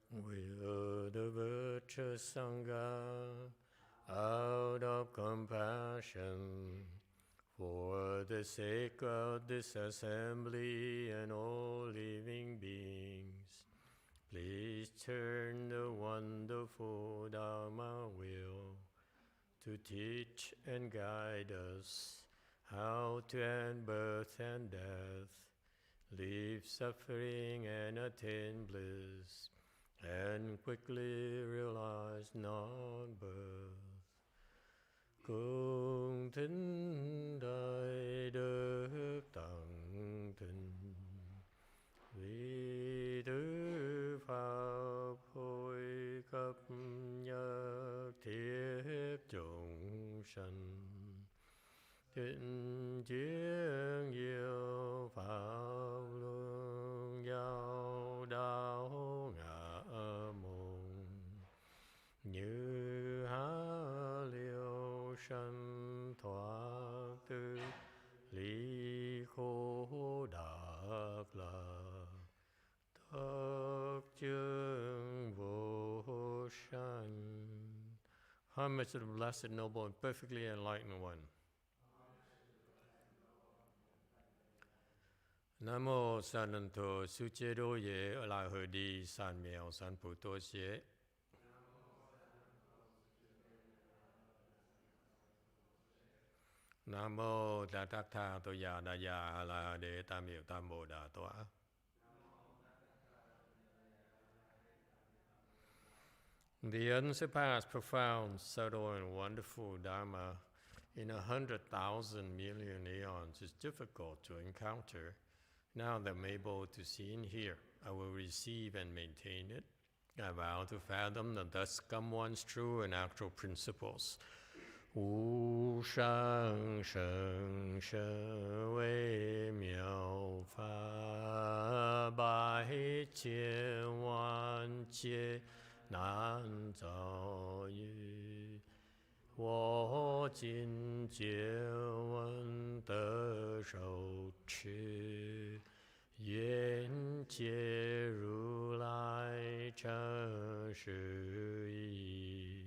We are the virtuous Sangha out of compassion for the sake of this assembly and all living beings. Please turn the wonderful Dharma wheel to teach and guide us how to end birth and death, leave suffering and attain bliss, and quickly realize non-birth. Cung thính đại đức tặng thịnh, vì tứ pháp hội cấp nhất thiết chúng sanh, thịnh chiến diệu pháp luân giao đạo ngã môn, như há liêu sanh thoát tư ly khổ đạt lạc, tất chứng vô sanh. Homage to the Blessed, Noble, and Perfectly Enlightened One. Nam mô Sananto Suchedo Ye Alahudi San Miao San Puto Xie. Nam mô Tathagata Toya Daya Ala De Tamil Tambo Da Toa. The unsurpassed, profound, subtle, and wonderful Dharma in 100,000 million eons is difficult to encounter. Now that I'm able to see and hear, I will receive and maintain it. I vow to fathom the thus come one's true and actual principles. Wu shang sheng she wei miao fa bai jian wan jie nan zao yu. 我今见闻得受持，愿解如来真实义。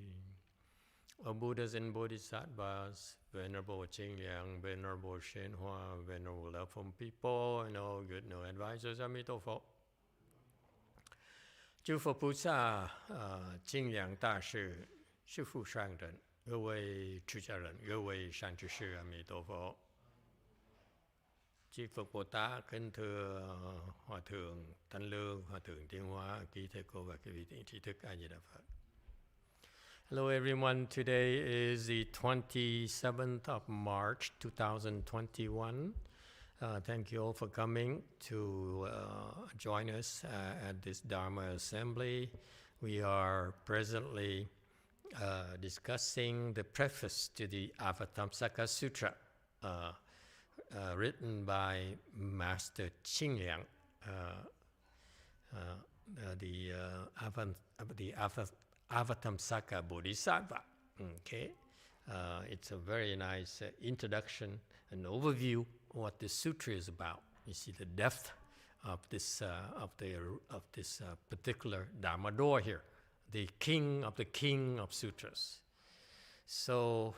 O Buddhas and Bodhisattvas, Venerable Qingliang, Venerable YongHua, Venerable Loveful People, and all good no advisors, Emitofuo. 诸佛菩萨、清凉大士、师父上人、各位出家人、各位善知识，阿弥陀佛。Chư Phật Bồ Tát, kính thưa Hòa Thượng Thanh Lương, Hòa Thượng Tiến Hóa, quý thầy cô và quý vị thiện tri thức A Di Đà Phật. Hello everyone, today is the 27th of March 2021. Thank you all for coming to join us at this Dharma assembly. We are presently discussing the preface to the Avatamsaka Sutra, written by Master Qingliang, the Avatamsaka Bodhisattva. Okay, it's a very nice introduction, an overview of what this sutra is about. You see the depth of this particular Dharma door here. The king of sutras. So,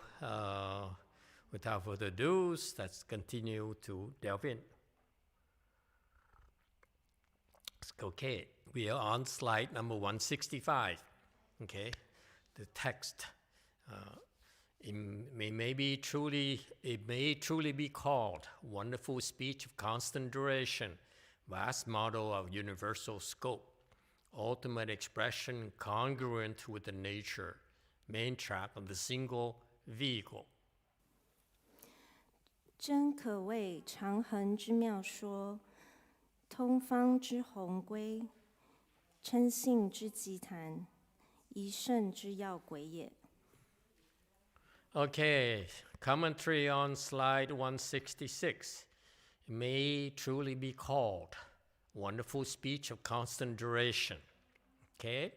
without further ado, let's continue to delve in. Okay, we are on slide number 165. Okay, the text. It may truly be called wonderful speech of constant duration, vast model of universal scope, ultimate expression congruent with the nature, main track of the single vehicle. 真可谓长恒之妙说，通方之宏规，称性之极谈，一圣之要轨也。 Okay, commentary on slide 166. It may truly be called wonderful speech of constant duration. Okay?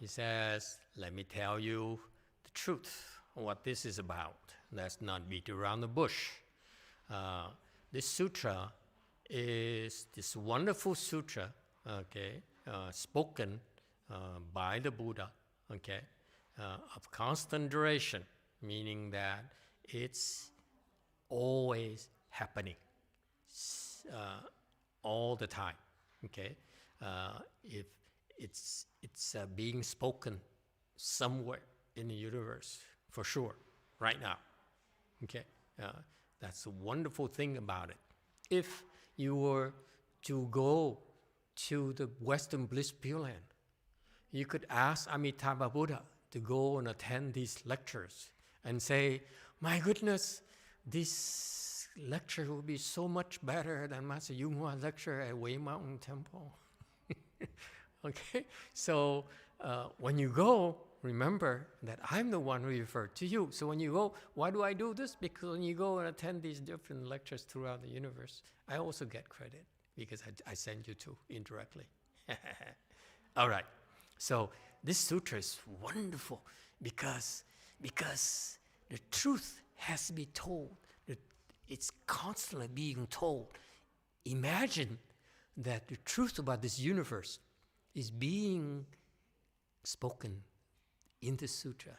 He says, let me tell you the truth of what this is about. Let's not beat around the bush. This sutra is this wonderful sutra, okay, spoken by the Buddha, okay, of constant duration, meaning that it's always happening, all the time, okay? If it's being spoken somewhere in the universe, for sure, right now, okay? That's a wonderful thing about it. If you were to go to the Western Bliss Pure Land, you could ask Amitabha Buddha to go and attend these lectures and say, my goodness, this lecture will be so much better than Master YongHua's lecture at Wei Mountain Temple. Okay, so when you go, remember that I'm the one who referred to you. So when you go, why do I do this? Because when you go and attend these different lectures throughout the universe, I also get credit because I send you to indirectly. All right, so this sutra is wonderful because the truth has to be told. It's constantly being told. Imagine that the truth about this universe is being spoken in the sutra.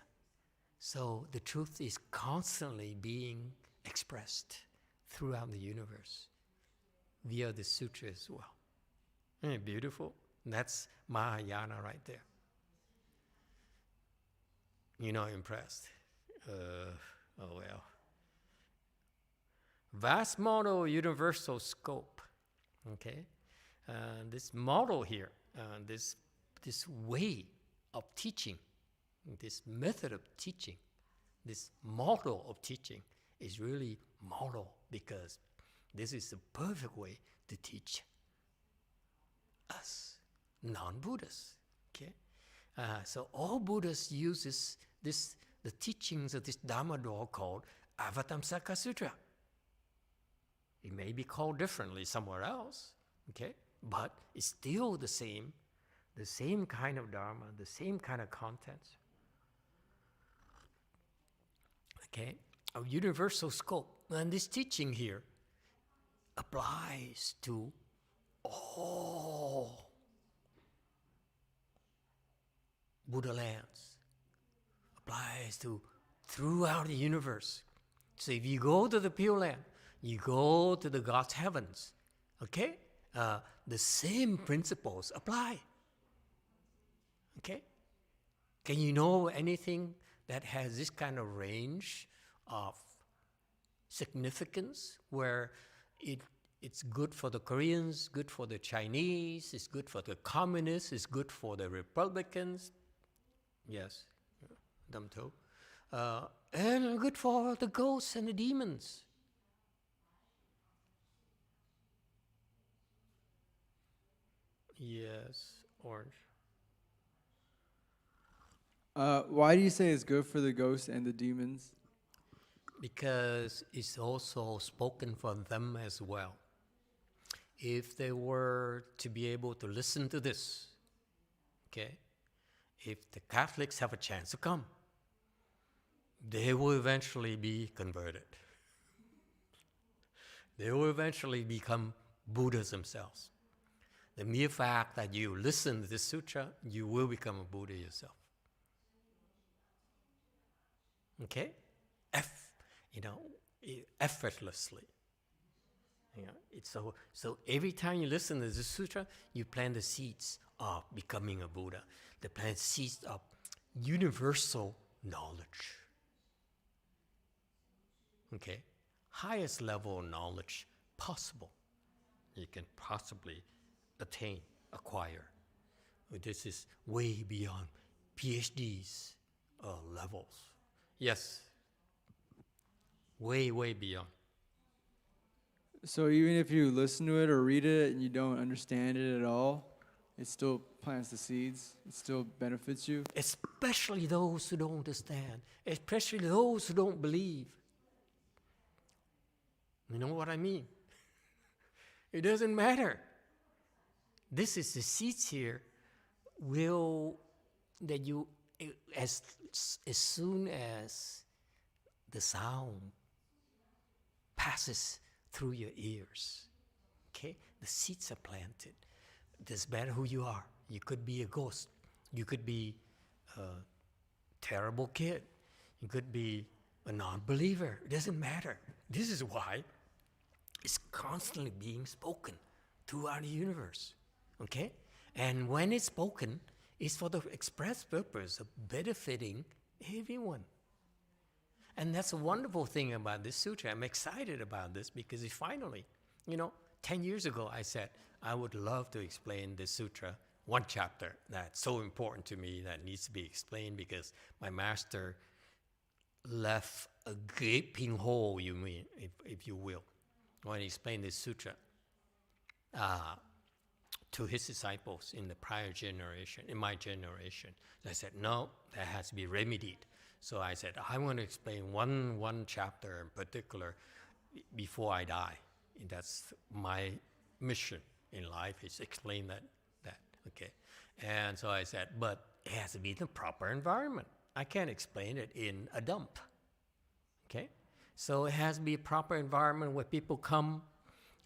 So the truth is constantly being expressed throughout the universe via the sutra as well. Isn't it beautiful? That's Mahayana right there. You're not impressed. Oh well. Vast model, universal scope. Okay, this model here, this way of teaching, this method of teaching, this model of teaching is really model because this is the perfect way to teach us non-Buddhists. Okay, so all Buddhists uses the teachings of this Dharma door called Avatamsaka Sutra. It may be called differently somewhere else, okay, but it's still the same kind of Dharma, the same kind of contents. Okay, a universal scope, and this teaching here applies to all Buddha lands, applies to throughout the universe. So if you go to the Pure Land, you go to the God's heavens, okay? The same principles apply, okay? Can you know anything that has this kind of range of significance where it's good for the Koreans, good for the Chinese, it's good for the communists, it's good for the Republicans? Yes, them too. And good for the ghosts and the demons. Yes, orange. Why do you say it's good for the ghosts and the demons? Because it's also spoken for them as well. If they were to be able to listen to this, okay, if the Catholics have a chance to come, they will eventually be converted. They will eventually become Buddhas themselves. The mere fact that you listen to this sutra, you will become a Buddha yourself. Okay? Effortlessly. It's so every time you listen to this sutra, you plant the seeds of becoming a Buddha. The plant seeds of universal knowledge. Okay? Highest level of knowledge possible. You can possibly attain, acquire. This is way beyond PhDs levels. Yes. Way, way beyond. So even if you listen to it or read it and you don't understand it at all, it still plants the seeds, it still benefits you? Especially those who don't understand, especially those who don't believe. You know what I mean? It doesn't matter. This is the seeds here that you, as soon as the sound passes through your ears, okay, the seeds are planted. It doesn't matter who you are. You could be a ghost. You could be a terrible kid. You could be a non-believer. It doesn't matter. This is why it's constantly being spoken throughout the universe. Okay? And when it's spoken, it's for the express purpose of benefiting everyone. And that's a wonderful thing about this sutra. I'm excited about this because it finally, 10 years ago I said, I would love to explain this sutra, one chapter that's so important to me that needs to be explained because my master left a gaping hole, if you will, when he explained this sutra to his disciples in the prior generation, in my generation. So I said, no, that has to be remedied. So I said, I want to explain one chapter in particular before I die. And that's my mission in life, is explain that, okay? And so I said, but it has to be in the proper environment. I can't explain it in a dump, okay? So it has to be a proper environment where people come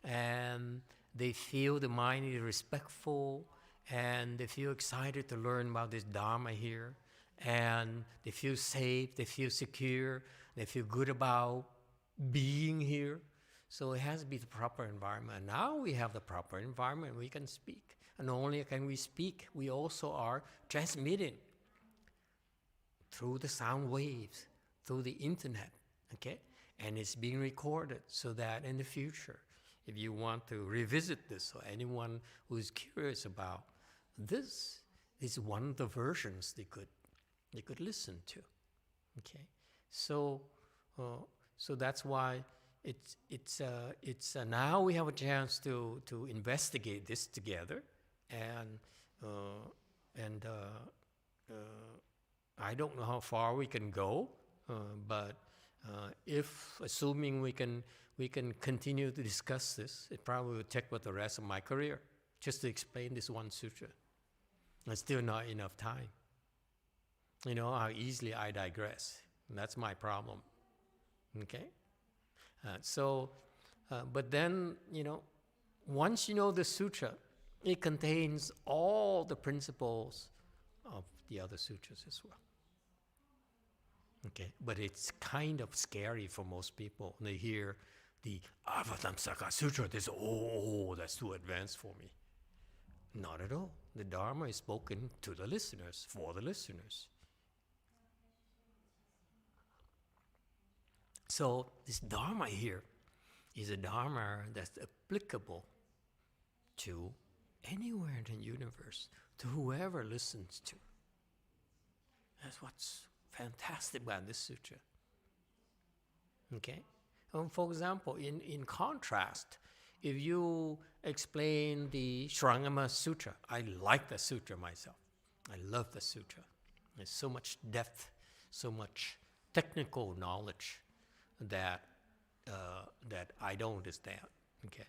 and they feel the mind is respectful and they feel excited to learn about this Dharma here, and they feel safe, they feel secure, they feel good about being here. So it has to be the proper environment. Now we have the proper environment, we can speak. And not only can we speak, we also are transmitting through the sound waves, through the internet, okay? And it's being recorded so that in the future, if you want to revisit this, or anyone who is curious about this, is one of the versions they could listen to, okay? So that's why it's now we have a chance to investigate this together, and I don't know how far we can go, but if assuming we can continue to discuss this, it probably will take with the rest of my career just to explain this one sutra. There's still not enough time. You know how easily I digress. And that's my problem. Okay? But then, once you know the sutra, it contains all the principles of the other sutras as well. Okay, but it's kind of scary for most people. They hear the Avatamsaka Sutra, they say, oh, that's too advanced for me. Not at all. The Dharma is spoken to the listeners, for the listeners. So this Dharma here is a Dharma that's applicable to anywhere in the universe, to whoever listens to. That's what's fantastic about this sutra. Okay? For example, in contrast, if you explain the Shrangama Sutra, I like the sutra myself. I love the sutra. There's so much depth, so much technical knowledge that I don't understand. Okay,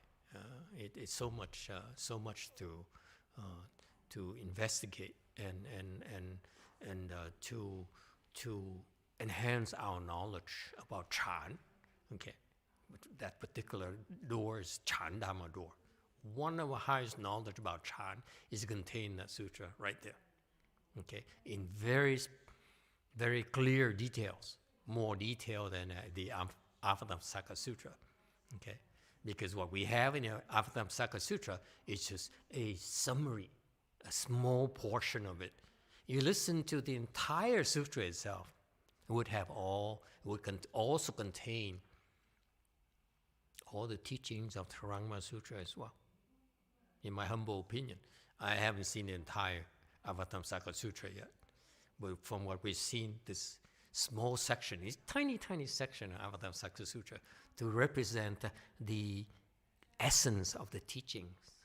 it's so much to investigate and to enhance our knowledge about Chan. Okay, that particular door is Chan Dhamma door. One of the highest knowledge about Chan is contained in that sutra right there. Okay, in very, very clear details, more detail than the Avatamsaka Sutra. Okay, because what we have in the Avatamsaka Sutra is just a summary, a small portion of it. You listen to the entire sutra itself, it would also contain all the teachings of Shrangama Sutra as well. In my humble opinion, I haven't seen the entire Avatamsaka Sutra yet, but from what we've seen, this small section, this tiny section of Avatamsaka Sutra, to represent the essence of the teachings,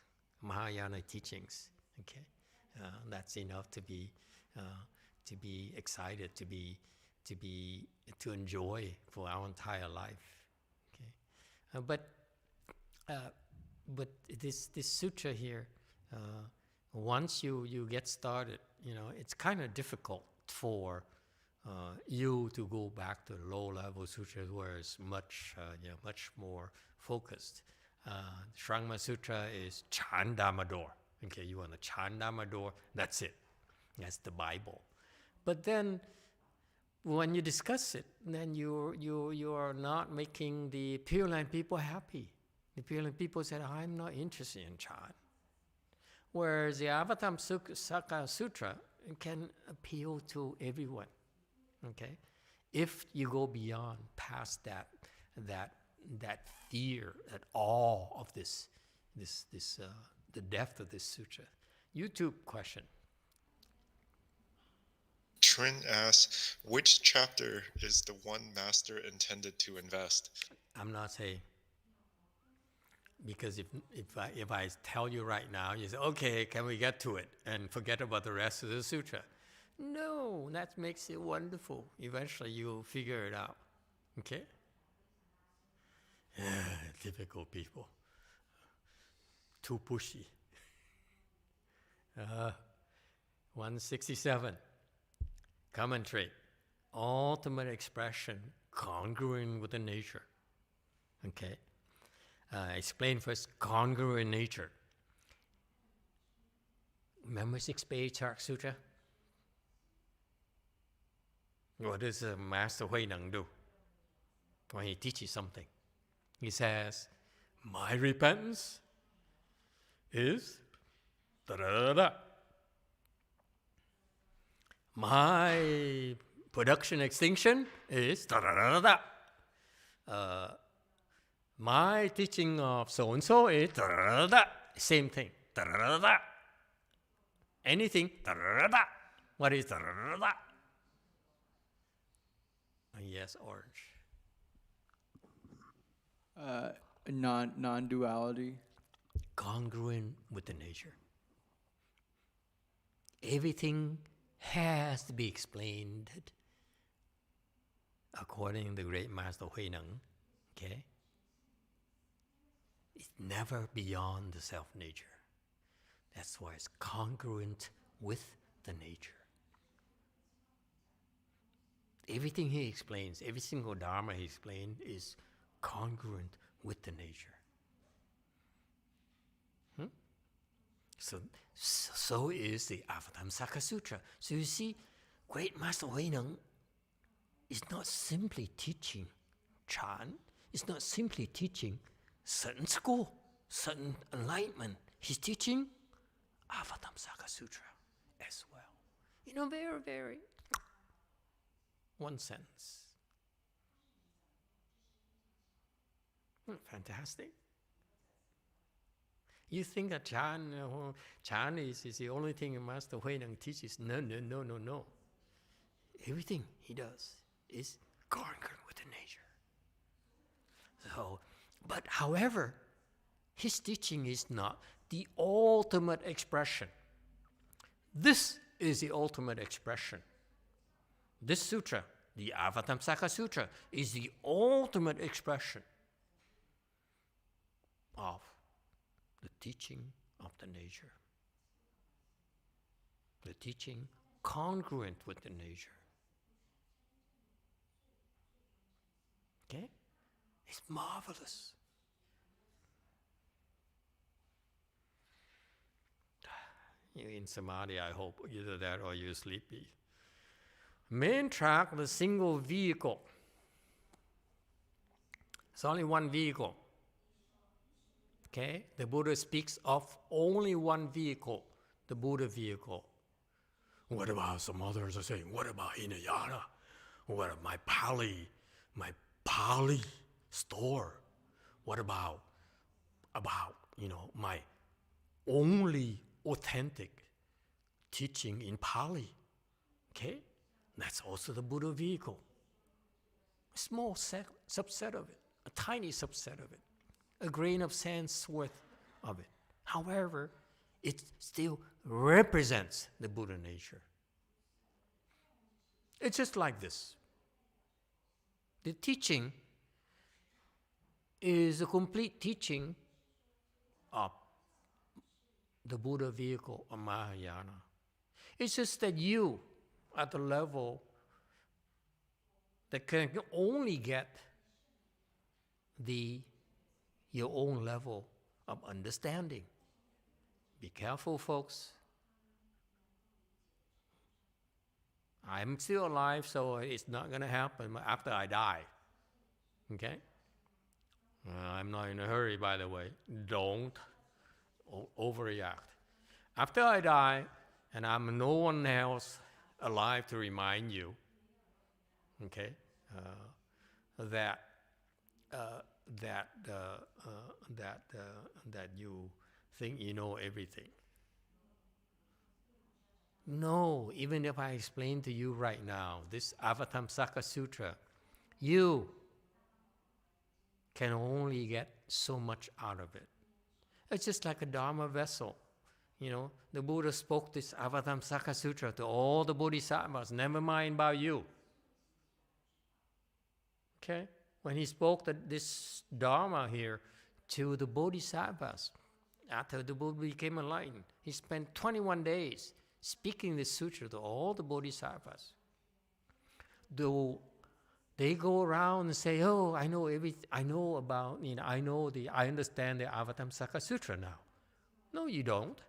Mahayana teachings. Okay, that's enough to be excited, to enjoy for our entire life. Okay, but this sutra here, once you get started, it's kind of difficult for you to go back to low-level sutras where it's much more focused. Shrangama Sutra is Chan Dhamma door. Okay, you want the Chan Dhamma door, that's it. That's the Bible. But then, when you discuss it, then you are not making the Pure Land people happy. The Pure Land people said, I'm not interested in Chan. Whereas the Avatamsaka Sutra can appeal to everyone. Okay, if you go beyond past that fear, that awe of the depth of this sutra. YouTube question. Trin asks, which chapter is the one master intended to invest? I'm not saying, because if I tell you right now, you say, okay, can we get to it and forget about the rest of the sutra? No, that makes it wonderful. Eventually you'll figure it out. Okay? Typical people. Too pushy. 167. Commentary. Ultimate expression congruent with the nature. Okay? Explain first congruent nature. Remember 6-page Chak Sutra? What does Master Hui Neng do when he teaches something? He says, my repentance is da-da-da-da. My production extinction is da-da-da-da-da. My teaching of so-and-so is da-da-da-da. Same thing, da-da-da-da. Anything, da-da-da-da. What is da-da-da-da? Yes, orange. Non-duality. Congruent with the nature. Everything has to be explained according to the great Master Hui Neng. Okay? It's never beyond the self-nature. That's why it's congruent with the nature. Everything he explains, every single Dharma he explained is congruent with the nature. So is the Avatamsaka Sutra. So you see, great Master Hui Neng is not simply teaching Chan, it's not simply teaching certain school, certain enlightenment. He's teaching Avatamsaka Sutra as well. Very, very one sentence. Fantastic. You think that Chan is the only thing Master Hui Neng teaches? No. Everything he does is congruent with the nature. So, but however, his teaching is not the ultimate expression. This is the ultimate expression. This sutra, the Avatamsaka Sutra, is the ultimate expression of the teaching of the nature. The teaching congruent with the nature. Okay? It's marvelous. You're in samadhi, I hope. Either that or you're sleepy. Main track, the single vehicle. It's only one vehicle. Okay? The Buddha speaks of only one vehicle, the Buddha vehicle. What about some others are saying, what about Hinayana? What about my Pali store? What about my only authentic teaching in Pali? Okay? That's also the Buddha vehicle. A small subset of it, a tiny subset of it, a grain of sand's worth of it. However, it still represents the Buddha nature. It's just like this. The teaching is a complete teaching of the Buddha vehicle of Mahayana. It's just that you, at the level that can only get your own level of understanding. Be careful, folks. I'm still alive, so it's not going to happen after I die. Okay? I'm not in a hurry, by the way. Don't overreact. After I die, and I'm no one else alive to remind you, okay, that you think you know everything. No, even if I explain to you right now, this Avatamsaka Sutra, you can only get so much out of it. It's just like a Dharma vessel. You know, the Buddha spoke this Avatamsaka Sutra to all the bodhisattvas, never mind about you. Okay? When he spoke this Dharma here to the bodhisattvas, after the Buddha became enlightened, he spent 21 days speaking this sutra to all the bodhisattvas. Though they go around and say, "Oh, I know everything. I know about, I understand the Avatamsaka Sutra now." No, you don't.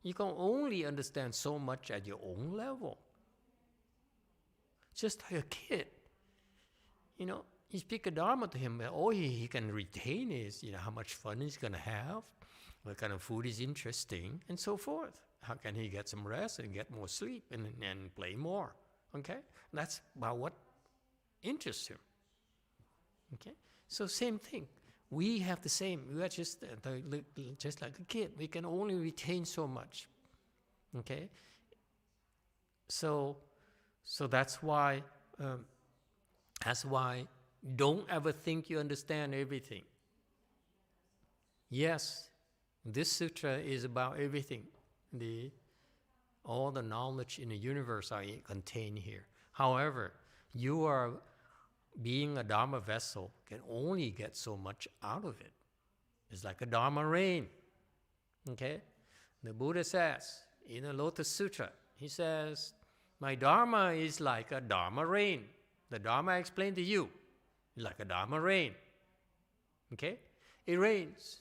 You can only understand so much at your own level. Just like a kid. You speak a Dharma to him, all he can retain is, how much fun he's going to have, what kind of food is interesting, and so forth. How can he get some rest and get more sleep and play more? Okay? That's about what interests him. Okay? So same thing. We have the same. We are just like a kid. We can only retain so much. Okay? So that's why don't ever think you understand everything. Yes, this sutra is about everything. All the knowledge in the universe are contained here. However, you are being a Dharma vessel can only get so much out of it. It's like a Dharma rain. Okay? The Buddha says in the Lotus Sutra, he says, my Dharma is like a Dharma rain. The Dharma I explained to you is like a Dharma rain. Okay? It rains.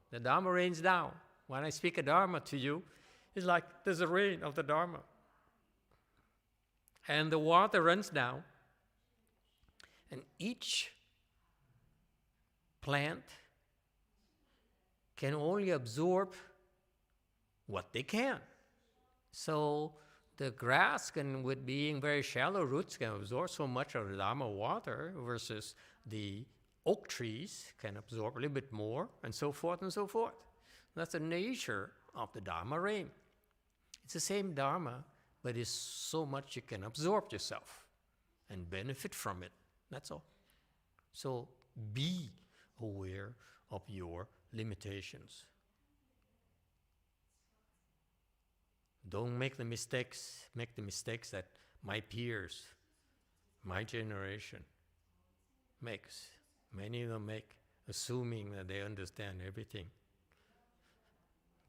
The Dharma rains down. When I speak a Dharma to you, it's like there's a rain of the Dharma. And the water runs down. And each plant can only absorb what they can. So the grass can, with being very shallow roots, can absorb so much of the Dharma water versus the oak trees can absorb a little bit more, and so forth and so forth. That's the nature of the Dharma rain. It's the same Dharma, but it's so much you can absorb yourself and benefit from it. That's all. So be aware of your limitations. Don't make the mistakes that my peers, my generation makes. Many of them make, assuming that they understand everything.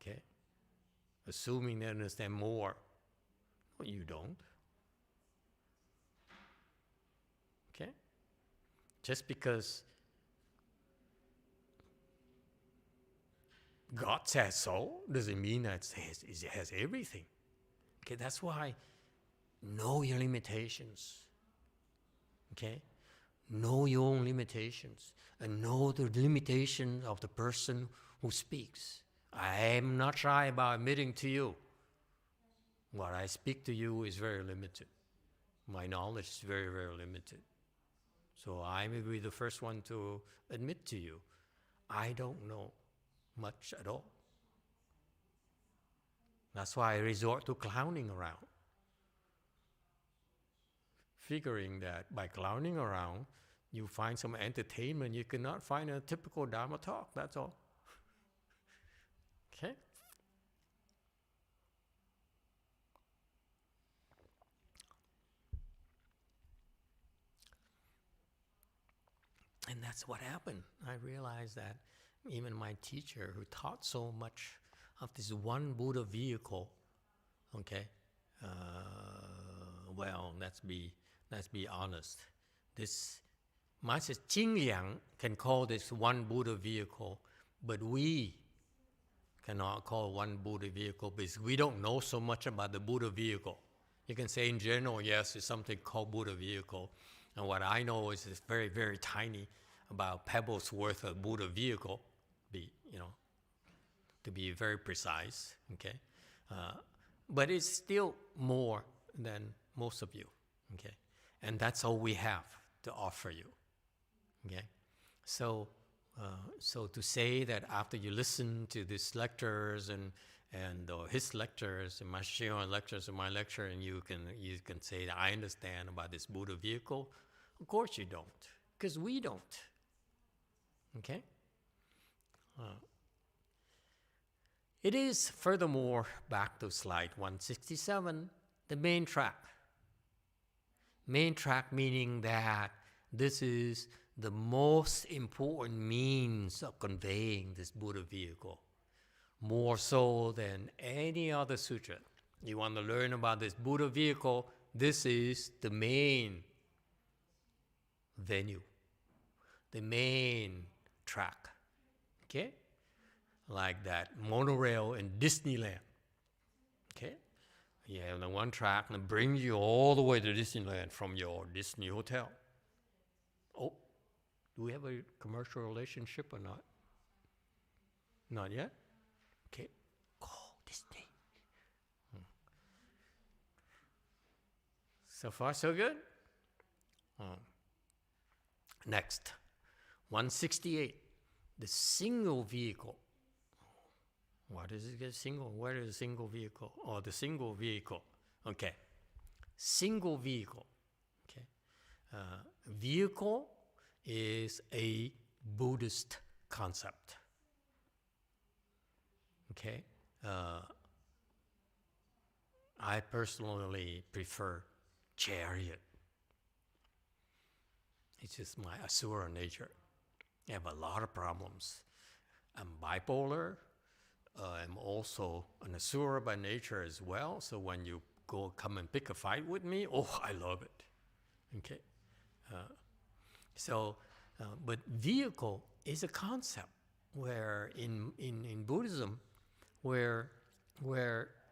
Okay? Assuming they understand more. No, you don't. Okay? Just because God says so doesn't mean that it has everything. Okay, that's why know your limitations. Okay? Know your own limitations and know the limitations of the person who speaks. I am not shy about admitting to you what I speak to you is very limited. My knowledge is very, very limited. So I may be the first one to admit to you, I don't know much at all. That's why I resort to clowning around. Figuring that by clowning around, you find some entertainment you cannot find in a typical Dharma talk, that's all. Okay? And that's what happened. I realized that even my teacher, who taught so much of this one Buddha vehicle, okay, well, let's be honest. This Master Jing Liang can call this one Buddha vehicle, but we cannot call one Buddha vehicle because we don't know so much about the Buddha vehicle. You can say in general, yes, it's something called Buddha vehicle. And what I know is it's very, very tiny, about pebbles worth of Buddha vehicle, to be very precise, okay? But it's still more than most of you, okay? And that's all we have to offer you, okay? So to say that after you listen to these lectures and his lectures and Master Shihon's lectures and my lecture, and you can say that I understand about this Buddha vehicle, of course you don't, because we don't, okay? It is, furthermore, back to slide 167, the main track. Main track meaning that this is the most important means of conveying this Buddha vehicle, more so than any other sutra. You want to learn about this Buddha vehicle, this is the main venue, the main track, okay? Like that monorail in Disneyland, okay? You have the one track that brings you all the way to Disneyland from your Disney hotel. Oh, do we have a commercial relationship or not? Not yet? Okay. Oh, Disney. So far, so good? Next, 168, the single vehicle. What is it? Single? Where is a single vehicle? Oh, the single vehicle. Okay. Single vehicle. Okay. Vehicle is a Buddhist concept. Okay. I personally prefer chariot. It's just my asura nature. I have a lot of problems. I'm bipolar. I'm also an asura by nature as well. So when you come and pick a fight with me, oh, I love it. Okay. But vehicle is a concept where in Buddhism, where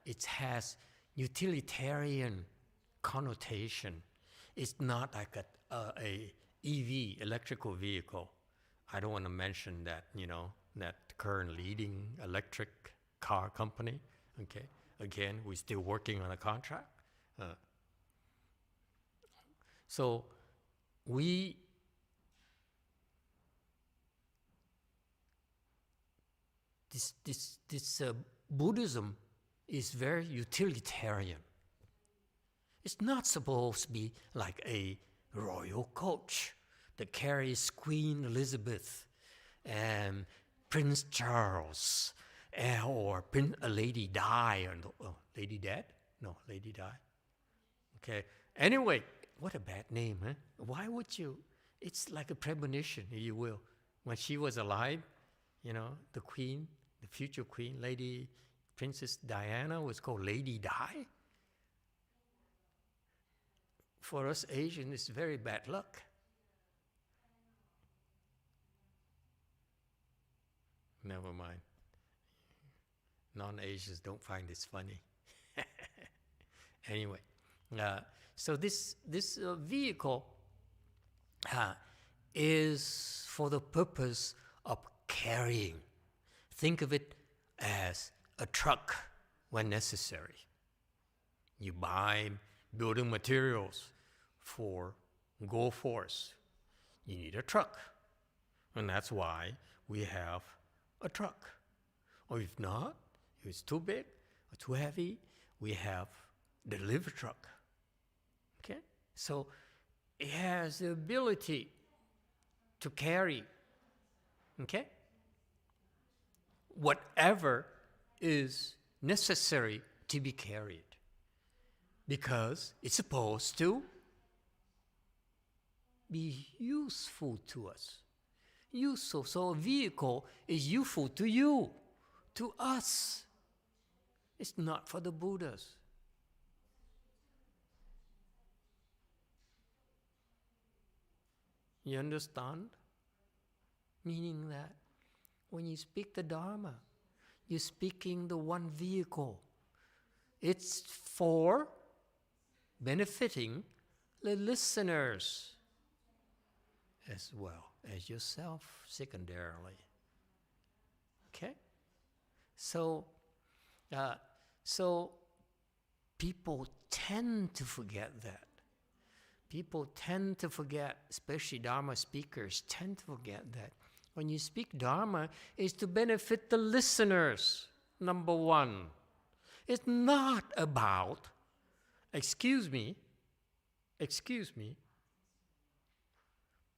it has utilitarian connotation. It's not like a EV, electrical vehicle. I don't want to mention that, that current leading electric car company, okay? Again, we're still working on a contract. So this Buddhism is very utilitarian. It's not supposed to be like a royal coach that carries Queen Elizabeth and Prince Charles, or a Lady Di, or Lady Dead? No, Lady Di. Okay. Anyway, what a bad name, huh? Why would you? It's like a premonition, if you will. When she was alive, the queen, the future queen, Lady Princess Diana, was called Lady Di. For us Asians, it's very bad luck. Never mind. Non-Asians don't find this funny. Anyway, so this vehicle is for the purpose of carrying. Think of it as a truck when necessary. You buy building materials for Go Force. You need a truck. And that's why we have a truck. Or if not, if it's too big or too heavy, we have the delivery truck. Okay? So it has the ability to carry, okay, whatever is necessary to be carried, because it's supposed to be useful to us. Useful. So a vehicle is useful to you, to us. It's not for the Buddhas. You understand? Meaning that when you speak the Dharma, you're speaking the one vehicle. It's for benefiting the listeners as well as yourself secondarily. Okay? So people tend to forget that. People tend to forget, especially Dharma speakers, tend to forget that. When you speak Dharma, it's to benefit the listeners, number one. It's not about, excuse me,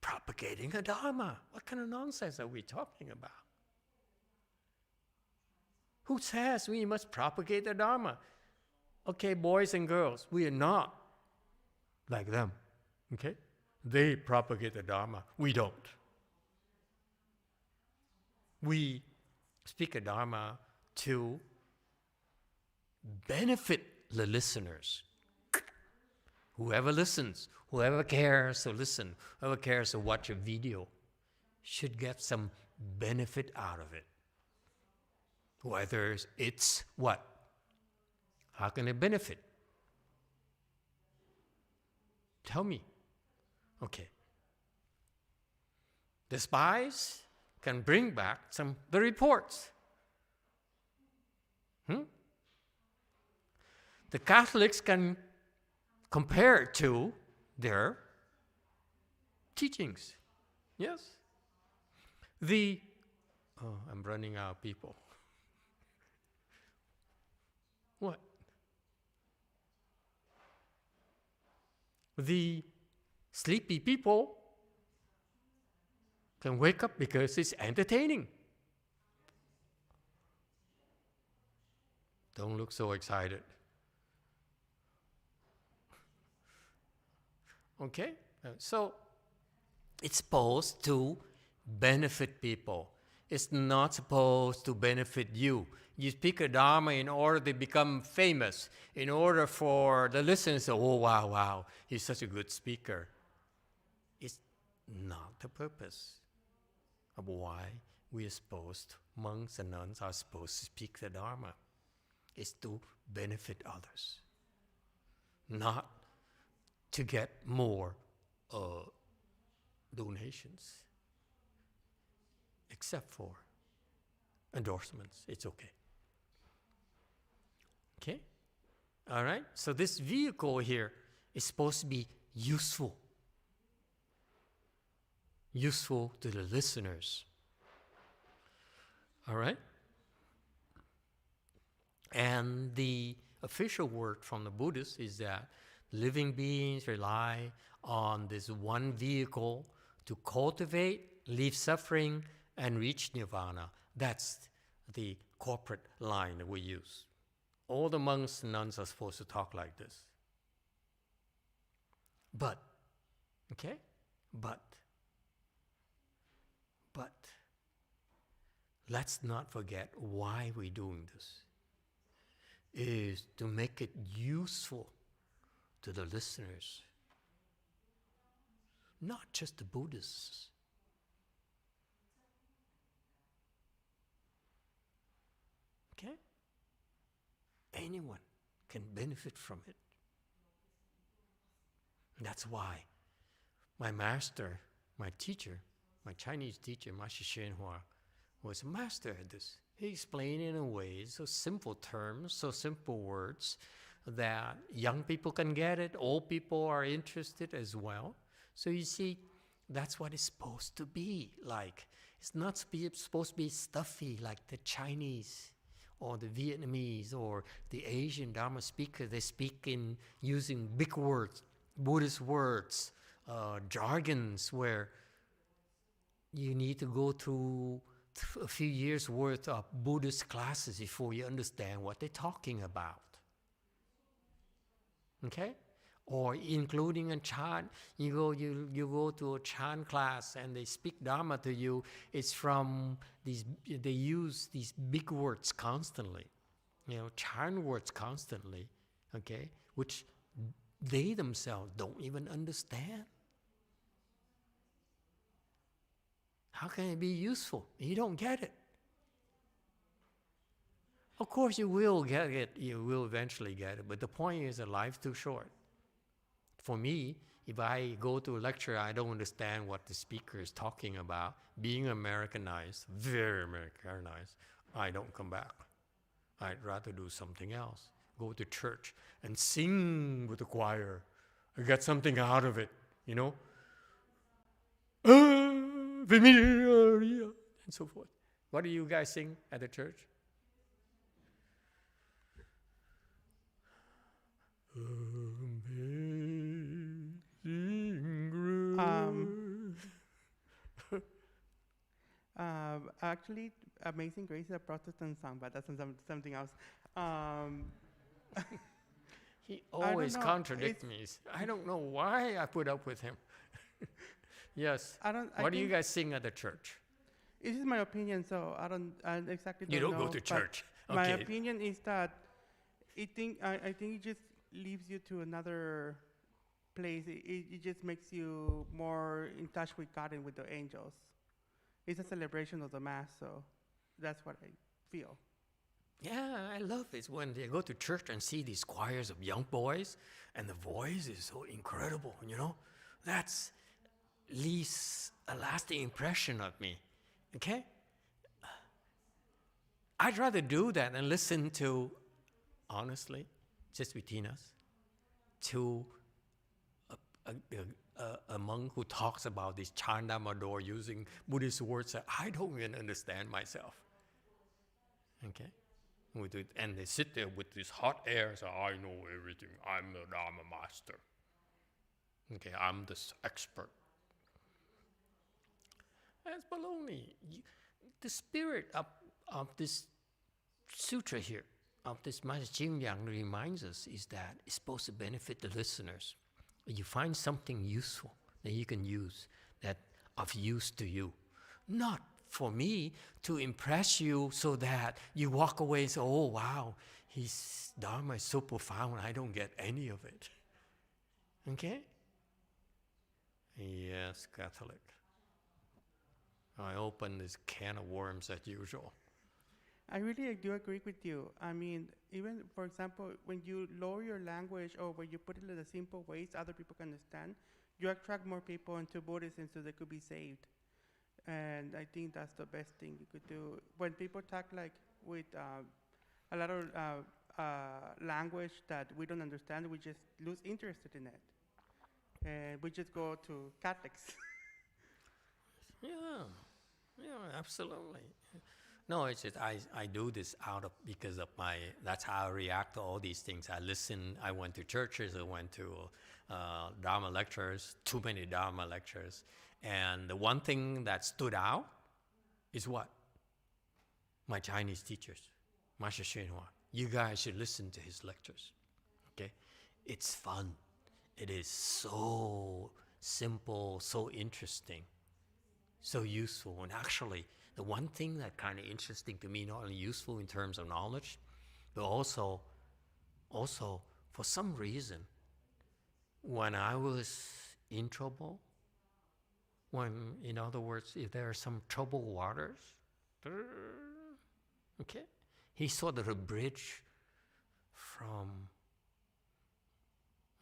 propagating a Dharma. What kind of nonsense are we talking about? Who says we must propagate the Dharma? Okay, boys and girls, we are not like them. Okay? They propagate the Dharma. We don't. We speak a Dharma to benefit the listeners. Whoever listens, whoever cares to listen, whoever cares to watch a video, should get some benefit out of it. Whether it's what? How can it benefit? Tell me. Okay. The spies can bring back the reports. The Catholics can compare it to their teachings. Yes? I'm running out of people. What? The sleepy people can wake up because it's entertaining. Don't look so excited. Okay? So it's supposed to benefit people. It's not supposed to benefit you. You speak a Dharma in order to become famous, in order for the listeners to say, oh, wow, he's such a good speaker. It's not the purpose of why we are supposed, monks and nuns are supposed to speak the Dharma. It's to benefit others, not to get more donations, except for endorsements. It's okay. Okay? All right? So this vehicle here is supposed to be useful. Useful to the listeners. All right? And the official word from the Buddhists is that living beings rely on this one vehicle to cultivate, leave suffering, and reach nirvana. That's the corporate line that we use. All the monks and nuns are supposed to talk like this. But, okay? But, let's not forget why we're doing this. It is to make it useful to the listeners. Not just the Buddhists. Okay? Anyone can benefit from it. That's why my master, my teacher, my Chinese teacher, Master YongHua, was a master at this. He explained in a way, so simple terms, so simple words, that young people can get it, old people are interested as well. So you see, that's what it's supposed to be like. It's not supposed to be stuffy like the Chinese or the Vietnamese or the Asian Dharma speaker. They speak in using big words, Buddhist words, jargons, where you need to go through a few years worth of Buddhist classes before you understand what they're talking about. Okay? Or including a chant, you go to a chant class and they speak Dharma to you. It's from they use these big words constantly, chant words constantly, okay, which they themselves don't even understand. How can it be useful? You don't get it. Of course you will get it, you will eventually get it, but the point is that life's too short. For me, if I go to a lecture, I don't understand what the speaker is talking about. Being Americanized, very Americanized, I don't come back. I'd rather do something else. Go to church and sing with the choir. I get something out of it, you know? And so forth. What do you guys sing at the church? Actually, Amazing Grace is a Protestant song, but that's something else. He always know. contradicts me. I don't know why I put up with him. Yes. What do you guys sing at the church? This is my opinion, so I exactly don't know. You don't go to church. Okay. My Okay. opinion is that I think it just leaves you to another place. It just makes you more in touch with God and with the angels. It's a celebration of the Mass, so that's what I feel. Yeah, I love it when they go to church and see these choirs of young boys, and the voice is so incredible, you know? That's leaves a lasting impression of me, okay? I'd rather do that than listen to, honestly, just between us, to a monk who talks about this Chandamador using Buddhist words that I don't even understand myself. Okay? And they sit there with this hot air, so I know everything. I'm the Dharma master. Okay, I'm this expert. That's baloney. The spirit of this sutra here, of this Master Yang reminds us is that it's supposed to benefit the listeners. You find something useful that you can use, that of use to you. Not for me to impress you so that you walk away and say, oh wow, his Dharma is so profound, I don't get any of it. Okay? Yes, Catholic. I open this can of worms as usual. I really do agree with you. I mean, even, for example, when you lower your language or when you put it in a simple ways other people can understand, you attract more people into Buddhism so they could be saved. And I think that's the best thing you could do. When people talk like with a lot of language that we don't understand, we just lose interest in it. And we just go to Catholics. Yeah, absolutely. No, it's just I do this because of that's how I react to all these things. I listen, I went to churches, I went to Dharma lectures, too many Dharma lectures. And the one thing that stood out is what? My Chinese teachers, Master YongHua. You guys should listen to his lectures, okay? It's fun. It is so simple, so interesting, so useful. And actually, the one thing that kind of interesting to me, not only useful in terms of knowledge, but also for some reason, when I was in trouble, when, in other words, if there are some troubled waters, okay, he's sort of a bridge from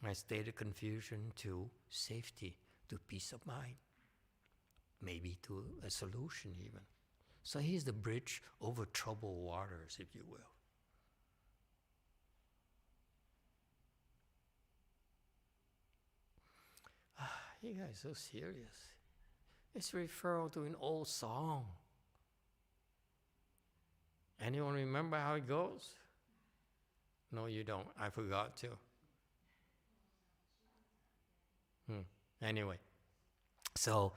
my state of confusion to safety, to peace of mind, maybe to a solution even. So he's the bridge over troubled waters, if you will. You guys are so serious. It's referral to an old song. Anyone remember how it goes? No, you don't. I forgot to. Anyway, so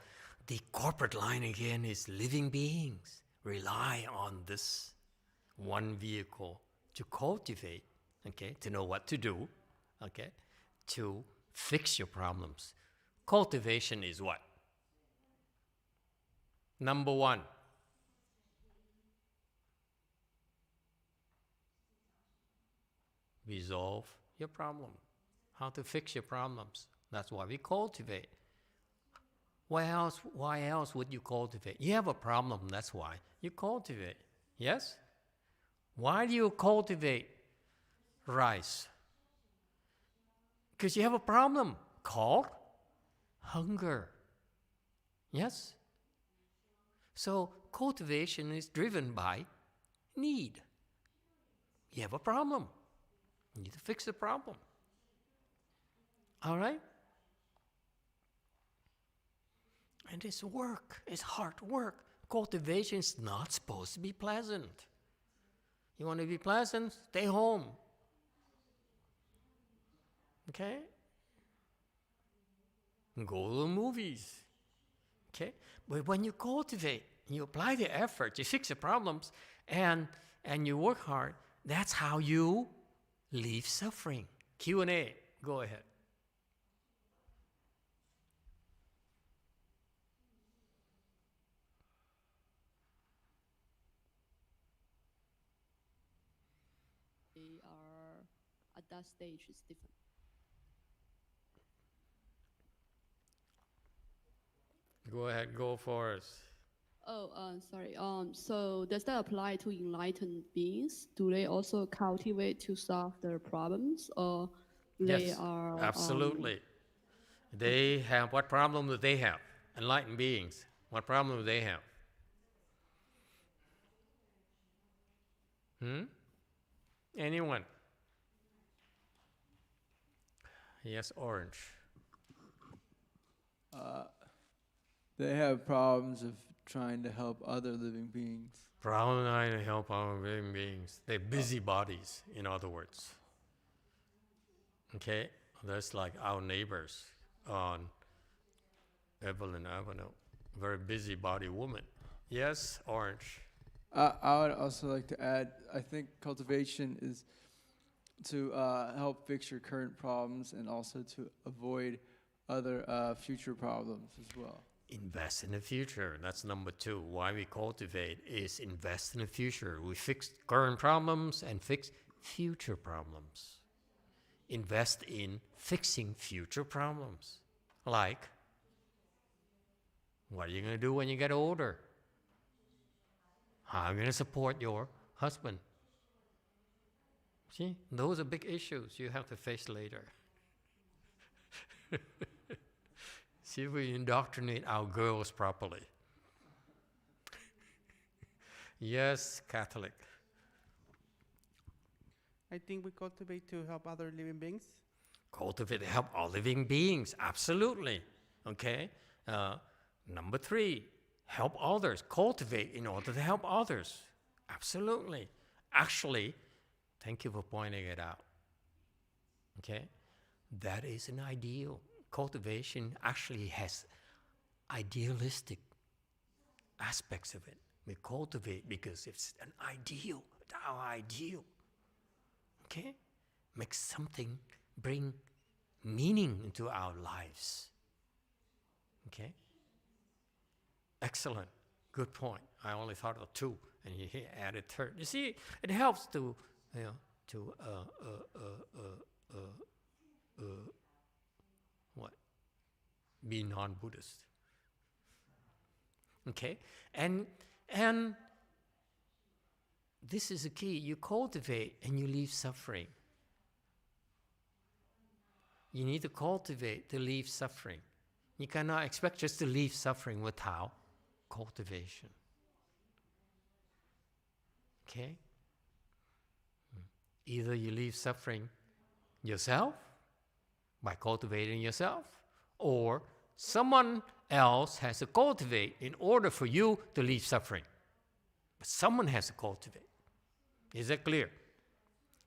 the corporate line again is living beings rely on this one vehicle to cultivate, okay, to know what to do, okay, to fix your problems. Cultivation is what? Number one, resolve your problem. How to fix your problems. That's why we cultivate. Why else would you cultivate? You have a problem, that's why. You cultivate. Yes? Why do you cultivate rice? Because you have a problem. Called hunger. Yes? So cultivation is driven by need. You have a problem. You need to fix the problem. All right? And it's work. It's hard work. Cultivation is not supposed to be pleasant. You want to be pleasant? Stay home. Okay? Go to the movies. Okay? But when you cultivate, you apply the effort, you fix the problems, and you work hard, that's how you leave suffering. Q&A. Go ahead. They are at that stage is different. Go ahead, go for it. Oh, sorry. So does that apply to enlightened beings? Do they also cultivate to solve their problems, or they Yes, are? absolutely. They have, what problem do they have? Enlightened beings, what problem do they have? Anyone? Yes, orange. They have problems of trying to help other living beings. Problem trying to help our living beings. They're busybodies, in other words. Okay? That's like our neighbors on Evelyn Avenue. Very busybody woman. Yes, orange. I would also like to add, I think cultivation is to help fix your current problems and also to avoid other future problems as well. Invest in the future. That's number 2. Why we cultivate is invest in the future. We fix current problems and fix future problems. Invest in fixing future problems. Like, what are you going to do when you get older? How are you going to support your husband? See, those are big issues you have to face later. See if we indoctrinate our girls properly. Yes, Catholic. I think we cultivate to help other living beings. Cultivate to help all living beings, absolutely. Okay? Number 3, help others. Cultivate in order to help others. Absolutely. Actually, thank you for pointing it out. Okay? That is an ideal. Cultivation actually has idealistic aspects of it. We cultivate because it's an ideal, it's our ideal. Okay? Make something, bring meaning into our lives. Okay? Excellent. Good point. I only thought of 2, and you added 3rd. You see, it helps to, be non-Buddhist. Okay? And this is the key. You cultivate and you leave suffering. You need to cultivate to leave suffering. You cannot expect just to leave suffering without cultivation. Okay? Either you leave suffering yourself by cultivating yourself, or someone else has to cultivate in order for you to leave suffering. But someone has to cultivate. Is that clear?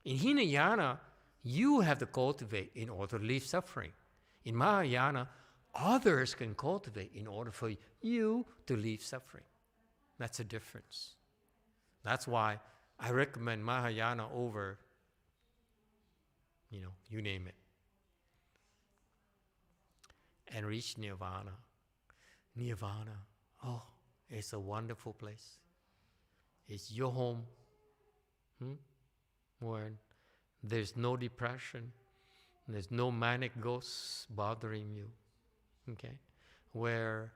In Hinayana, you have to cultivate in order to leave suffering. In Mahayana, others can cultivate in order for you to leave suffering. That's a difference. That's why I recommend Mahayana over, you name it. And reach Nirvana. Nirvana, oh, it's a wonderful place. It's your home, where there's no depression, there's no manic ghosts bothering you, okay? Where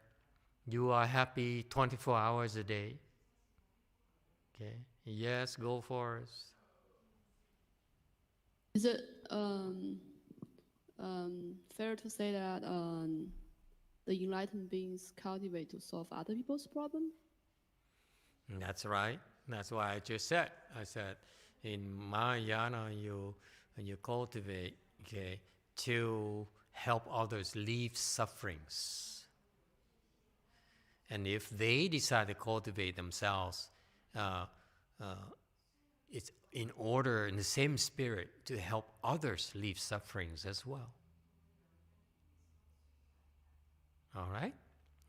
you are happy 24 hours a day, okay? Yes, go for it. Is it fair to say that the enlightened beings cultivate to solve other people's problem? That's right. That's why I just said. I said, in Mahayana, you cultivate, okay, to help others leave sufferings. And if they decide to cultivate themselves, it's in order, in the same spirit, to help others leave sufferings as well. All right?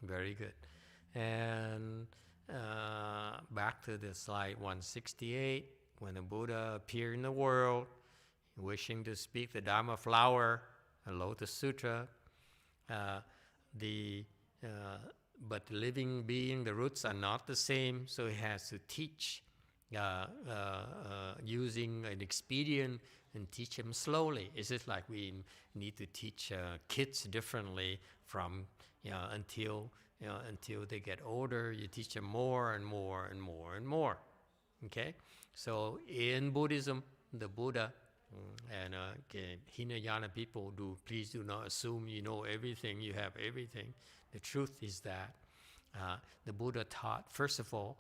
Very good. And back to the slide 168, when the Buddha appeared in the world, wishing to speak the Dharma flower, a Lotus Sutra, but the living being, the roots are not the same, so he has to teach using an expedient and teach them slowly. It's just like we need to teach kids differently from until they get older. You teach them more and more and more and more. Okay, so in Buddhism, the Buddha and Hinayana people please do not assume you know everything, you have everything. The truth is that the Buddha taught, first of all,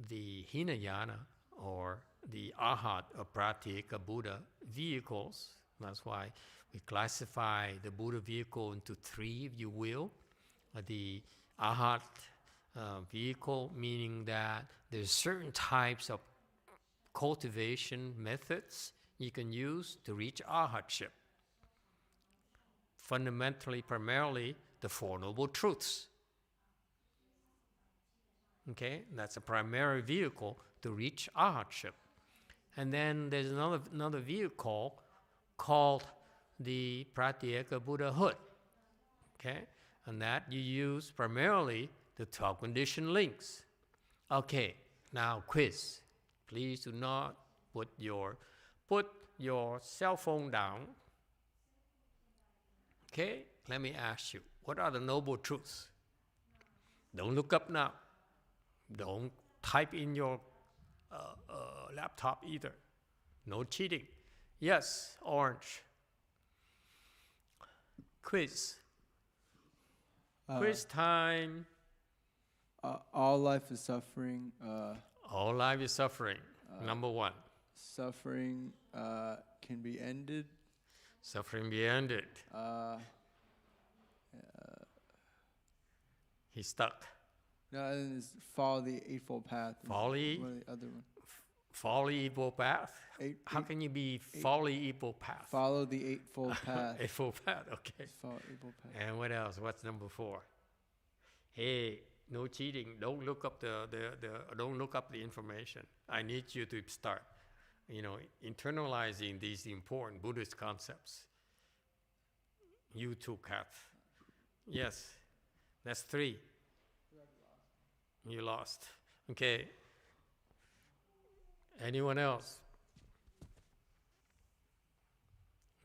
the Hinayana or the Arhat or Pratyeka Buddha vehicles. That's why we classify the Buddha vehicle into three, if you will. The Arhat vehicle, meaning that there's certain types of cultivation methods you can use to reach arhatship. Fundamentally, primarily, the Four Noble Truths. Okay, that's a primary vehicle to reach arhatship. And then there's another vehicle called the Pratyeka Buddhahood. Okay, and that you use primarily the 12 conditioned links. Okay, now quiz. Please do not put your cell phone down. Okay, let me ask you, what are the noble truths? Don't look up now. Don't type in your laptop either. No cheating. Yes, orange. Quiz. Quiz time. All life is suffering. All life is suffering. Number one. Suffering can be ended. Suffering be ended. He's stuck. No, and it's follow the Eightfold Path. Follow one of the other one. Follow Eightfold Path? How can you be follow Eightfold Path? Follow the Eightfold Path. Eightfold Path, okay. Follow Eightfold Path. And what else? What's number 4? Hey, no cheating. Don't look up don't look up the information. I need you to start, internalizing these important Buddhist concepts. You too, Kath. Yes, that's 3. You lost. Okay. Anyone else?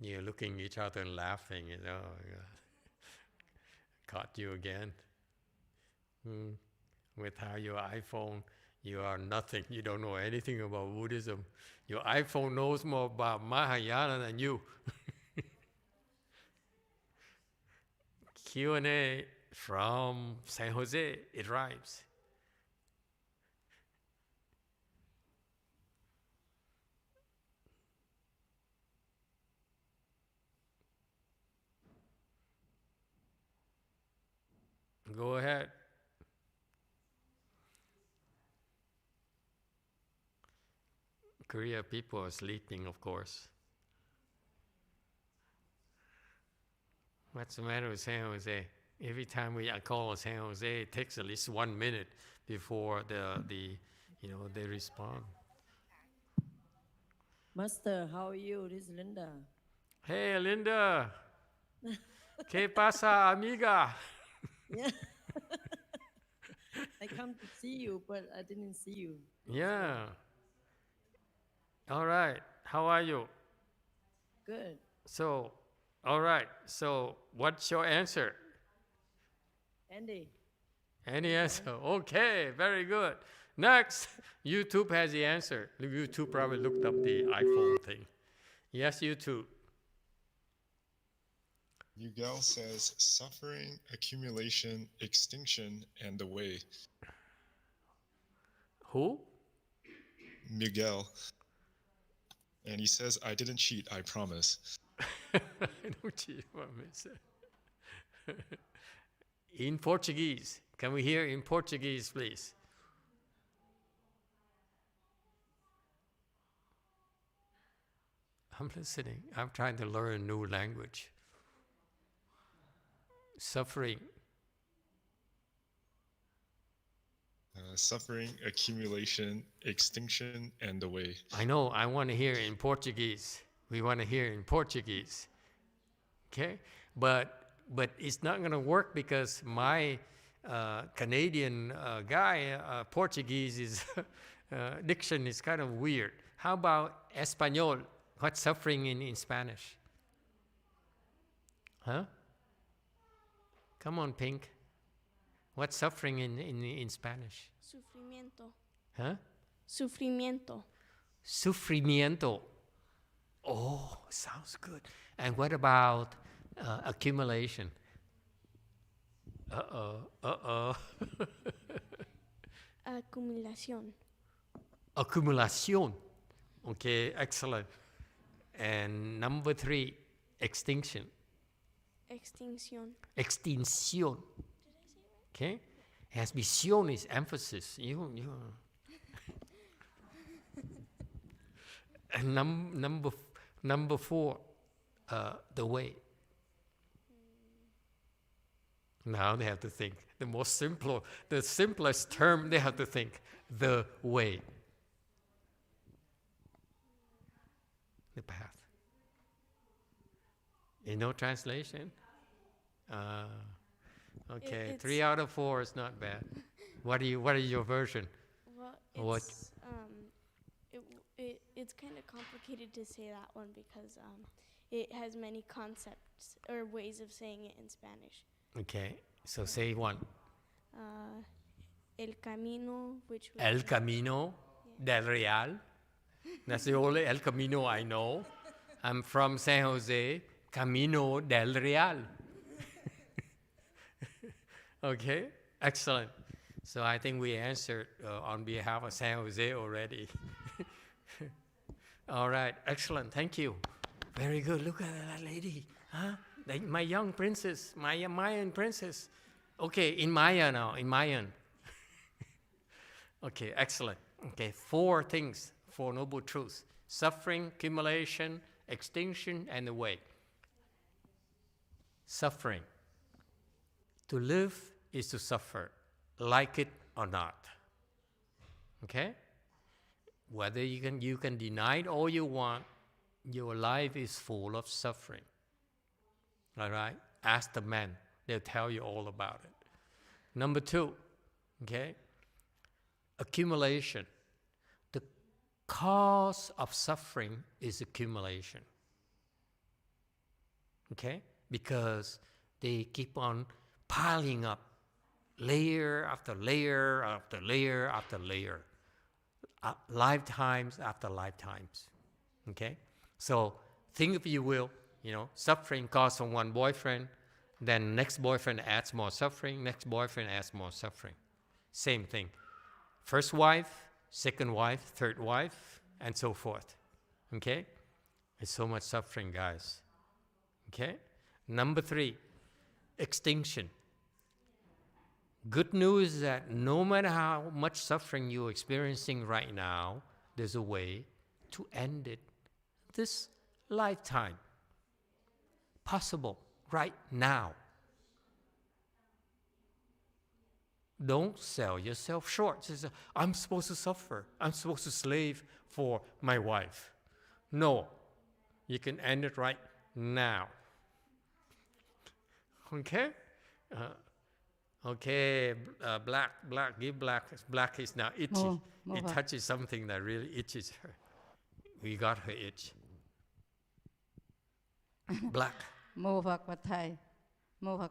You're looking at each other and laughing. Oh, God. Caught you again. With how your iPhone, you are nothing. You don't know anything about Buddhism. Your iPhone knows more about Mahayana than you. Q&A from San Jose. It rhymes. Go ahead. Korea people are sleeping, of course. What's the matter with San Jose? Every time I call San Jose, it takes at least 1 minute before they respond. Master, how are you? This is Linda. Hey, Linda. ¿Qué pasa, amiga? Yeah. I come to see you, but I didn't see you. Yeah. All right. How are you? Good. So, all right. So, what's your answer? Andy. Any answer? Okay, very good. Next, YouTube has the answer. YouTube probably looked up the iPhone thing. Yes, YouTube. Miguel says suffering, accumulation, extinction, and the way. Who? Miguel. And he says, I didn't cheat, I promise. I don't cheat, promise. In Portuguese. Can we hear in Portuguese, please? I'm listening. I'm trying to learn a new language. Suffering. Suffering, accumulation, extinction, and the way. I know. I want to hear in Portuguese. We want to hear in Portuguese. Okay? But it's not going to work because my Canadian guy, Portuguese is diction is kind of weird. How about Espanol? What's suffering in Spanish? Huh? Come on, Pink. What's suffering in Spanish? Sufrimiento. Huh? Sufrimiento. Sufrimiento. Oh, sounds good. And what about accumulation? Acumulación. Accumulación. Okay, excellent. And number 3, extinction. Extinción. Extinción. Okay? Has visión is emphasis. You. And number 4, the way. Now they have to think. The simplest term they have to think. The way. The path. No translation? Okay, 3 out of 4 is not bad. What is your version? Well, it's kind of complicated to say that one because it has many concepts or ways of saying it in Spanish. Okay, so say one. El camino, which was El camino del Real. That's the only El Camino I know. I'm from San Jose. Camino del Real. Okay, excellent. So I think we answered on behalf of San Jose already. All right, excellent. Thank you. Very good. Look at that lady. Huh? My young princess, my Mayan princess. Okay, in Maya now, in Mayan. Okay, excellent. Okay, 4 things, 4 noble truths. Suffering, accumulation, extinction, and the way. Suffering. To live is to suffer, like it or not. Okay? Whether you can deny it all you want, your life is full of suffering. All right? Ask the men. They'll tell you all about it. Number 2, okay? Accumulation. The cause of suffering is accumulation. Okay? Because they keep on piling up layer after layer after layer after layer. Lifetimes after lifetimes. Okay? So think if you will, suffering caused from one boyfriend, then next boyfriend adds more suffering, next boyfriend adds more suffering. Same thing. First wife, second wife, third wife, and so forth. Okay? It's so much suffering, guys. Okay? Number 3, extinction. Good news is that no matter how much suffering you're experiencing right now, there's a way to end it this lifetime. Possible right now. Don't sell yourself short. Say, I'm supposed to suffer. I'm supposed to slave for my wife. No, you can end it right now. Okay? Okay, black, give black. Black is now itchy. It touches something that really itches her. We got her itch. Black. Mô Phật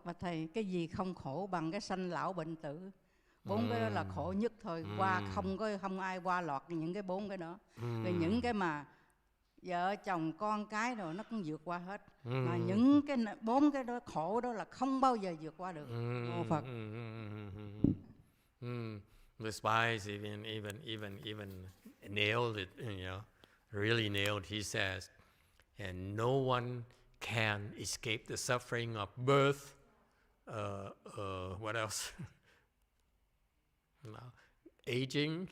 và Thầy, cái gì không khổ bằng cái sanh lão bệnh tử. 4 cái đó là khổ nhất thôi. Qua không ai qua lọt những cái 4 cái đó. Rồi những cái mà vợ chồng con cái rồi nó cũng vượt qua hết. Mà những cái 4 cái đó khổ đó là không bao giờ vượt qua được. Mô Phật. The spies even nailed it, really nailed. He says, and no one can escape the suffering of birth. What else? Aging,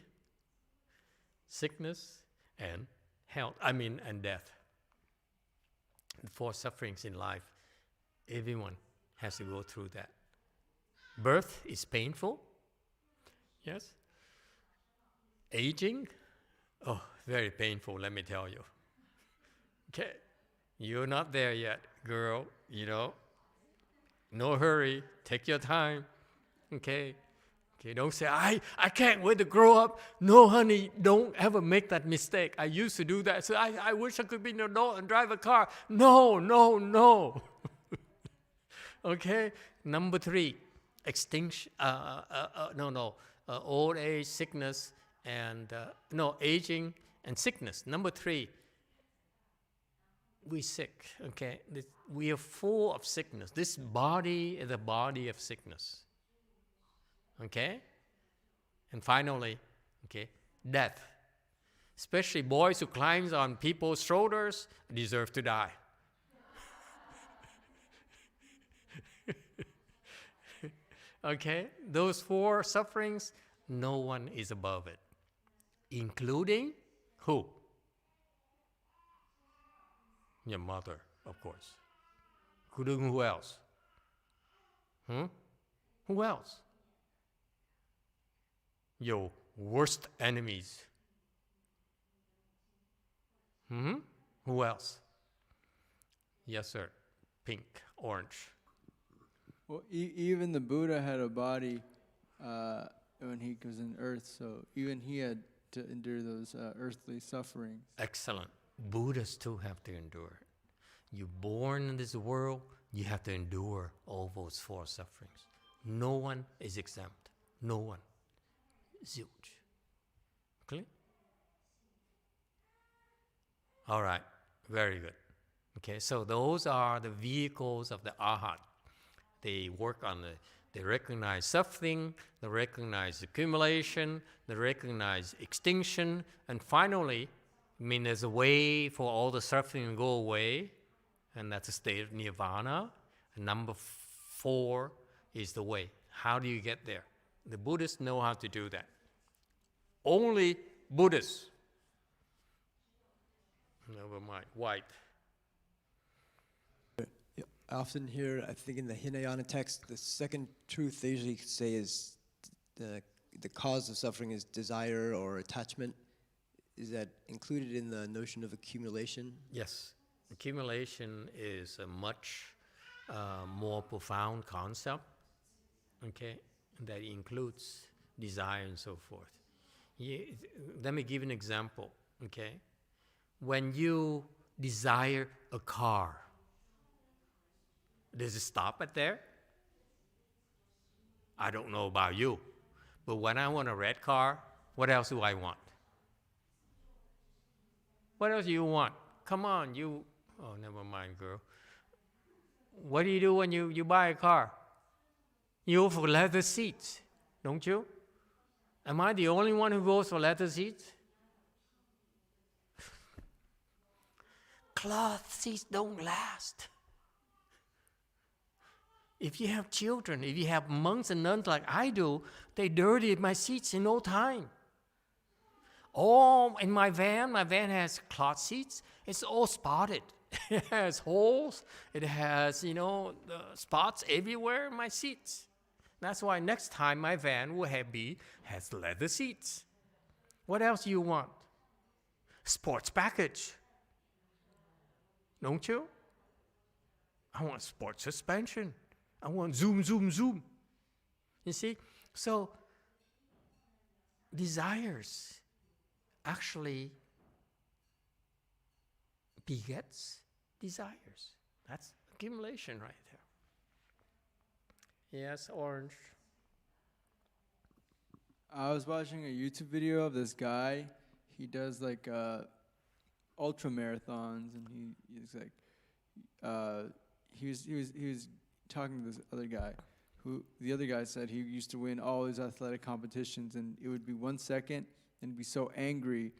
sickness, and health. And death. The 4 sufferings in life. Everyone has to go through that. Birth is painful. Yes. Aging, very painful, let me tell you. Okay, you're not there yet, girl, No hurry, take your time, okay? Don't say, I can't wait to grow up. No, honey, don't ever make that mistake. I used to do that, so I wish I could be an adult and drive a car. No. Okay, number 3, extinction, old age, sickness, and, aging and sickness. Number 3, we're sick, okay? We are full of sickness. This body is a body of sickness, okay? And finally, okay, death. Especially boys who climb on people's shoulders deserve to die. Okay, those 4 sufferings, no one is above it. Including who? Your mother, of course. Including who else? Who else? Your worst enemies. Who else? Yes, sir. Pink, orange. Well, even the Buddha had a body when he was in earth, so even he had to endure those earthly sufferings. Excellent. Buddhists too have to endure it. You're born in this world, you have to endure all those 4 sufferings. No one is exempt. No one. Zilch. Clear? All right. Very good. Okay, so those are the vehicles of the Arhat. They work on they recognize suffering, they recognize accumulation, they recognize extinction, and finally, there's a way for all the suffering to go away, and that's a state of nirvana. And number 4 is the way. How do you get there? The Buddhists know how to do that. Only Buddhists. Never mind. White. I often hear, I think in the Hinayana text, the second truth they usually say is the cause of suffering is desire or attachment. Is that included in the notion of accumulation? Yes. Accumulation is a much more profound concept, okay, that includes desire and so forth. Let me give an example, okay? When you desire a car, does it stop at there? I don't know about you, but when I want a red car, what else do I want? What else do you want? Come on, oh, never mind, girl. What do you do when you buy a car? You go for leather seats, don't you? Am I the only one who goes for leather seats? Cloth seats don't last. If you have children, if you have monks and nuns like I do, they dirty my seats in no time. Oh, in my van has cloth seats. It's all spotted. It has holes. It has, the spots everywhere in my seats. That's why next time my van has leather seats. What else do you want? Sports package. Don't you? I want sports suspension. I want zoom, zoom, zoom. You see? So, desires actually begets desires. That's accumulation right there. Yes, orange. I was watching a YouTube video of this guy. He does ultra marathons, and he's like, he was talking to this other guy, who the other guy said he used to win all his athletic competitions, and it would be 1 second, and be so angry,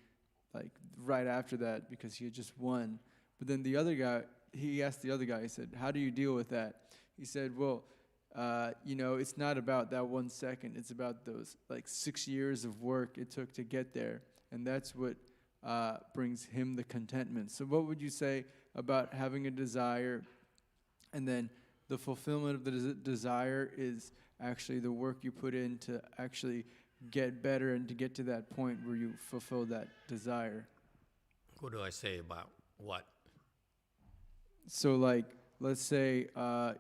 like right after that, because he had just won. But then the other guy, he asked the other guy, he said, "How do you deal with that?" He said, "Well, it's not about that 1 second. It's about those like 6 years of work it took to get there, and that's what brings him the contentment." So what would you say about having a desire, and then the fulfillment of the desire is actually the work you put in to actually get better and to get to that point where you fulfill that desire? What do I say about what? So like, let's say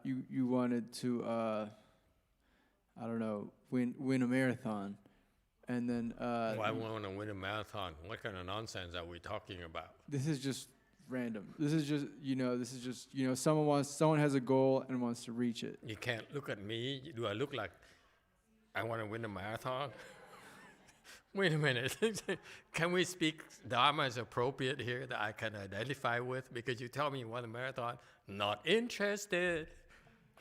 you wanted to, I don't know, win a marathon, and then I want to win a marathon. What kind of nonsense are we talking about? This is just random. This is just someone has a goal and wants to reach it. You can't look at me. Do I look like I want to win a marathon? Wait a minute. Can we speak Dharma is appropriate here that I can identify with? Because you tell me you want a marathon, not interested.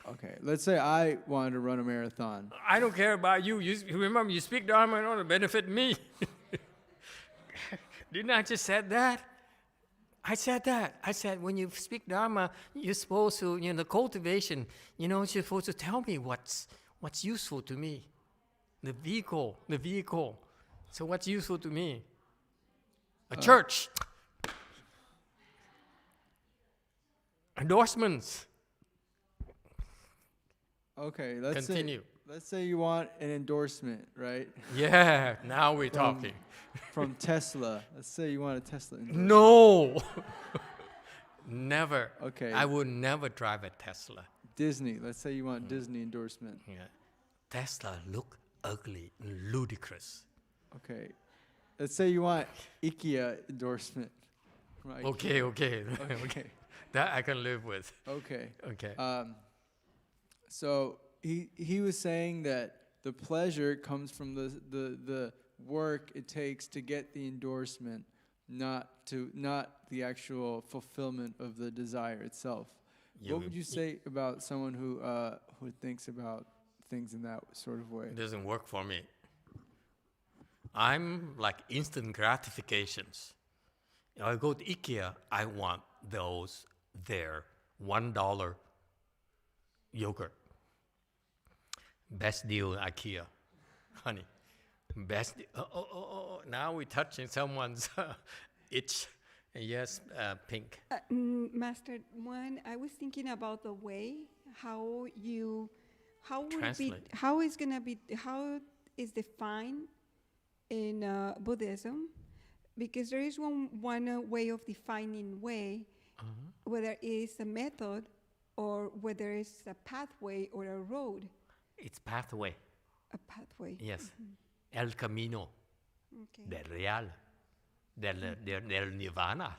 Okay, let's say I wanted to run a marathon. I don't care about you. You remember, you speak Dharma in order to benefit me. Didn't I just said that? I said that. I said when you speak Dharma, you're supposed to, the cultivation, you're supposed to tell me what's useful to me. The vehicle. So what's useful to me? A church. Endorsements. Okay, Continue. Let's say you want an endorsement, right? Yeah, now we're talking. From Tesla. Let's say you want a Tesla endorsement. No. Never. Okay. I would never drive a Tesla. Disney. Let's say you want Disney endorsement. Yeah. Tesla look ugly, ludicrous. Okay. Let's say you want IKEA endorsement. Right. Okay. Okay. That I can live with. Okay. Okay. So he was saying that the pleasure comes from the work it takes to get the endorsement, not the actual fulfillment of the desire itself. What would you say about someone who thinks about things in that sort of way? It doesn't work for me. I'm like instant gratifications. I go to IKEA, I want their $1 yogurt. Best deal IKEA, honey. Best. Now we're touching someone's itch. Yes, Pink. Master, I was thinking about the way how is defined in Buddhism, because there is one way of defining way, whether it's a method or whether it's a pathway or a road. It's pathway. A pathway. Yes. El camino. Okay. Del real. Del nirvana.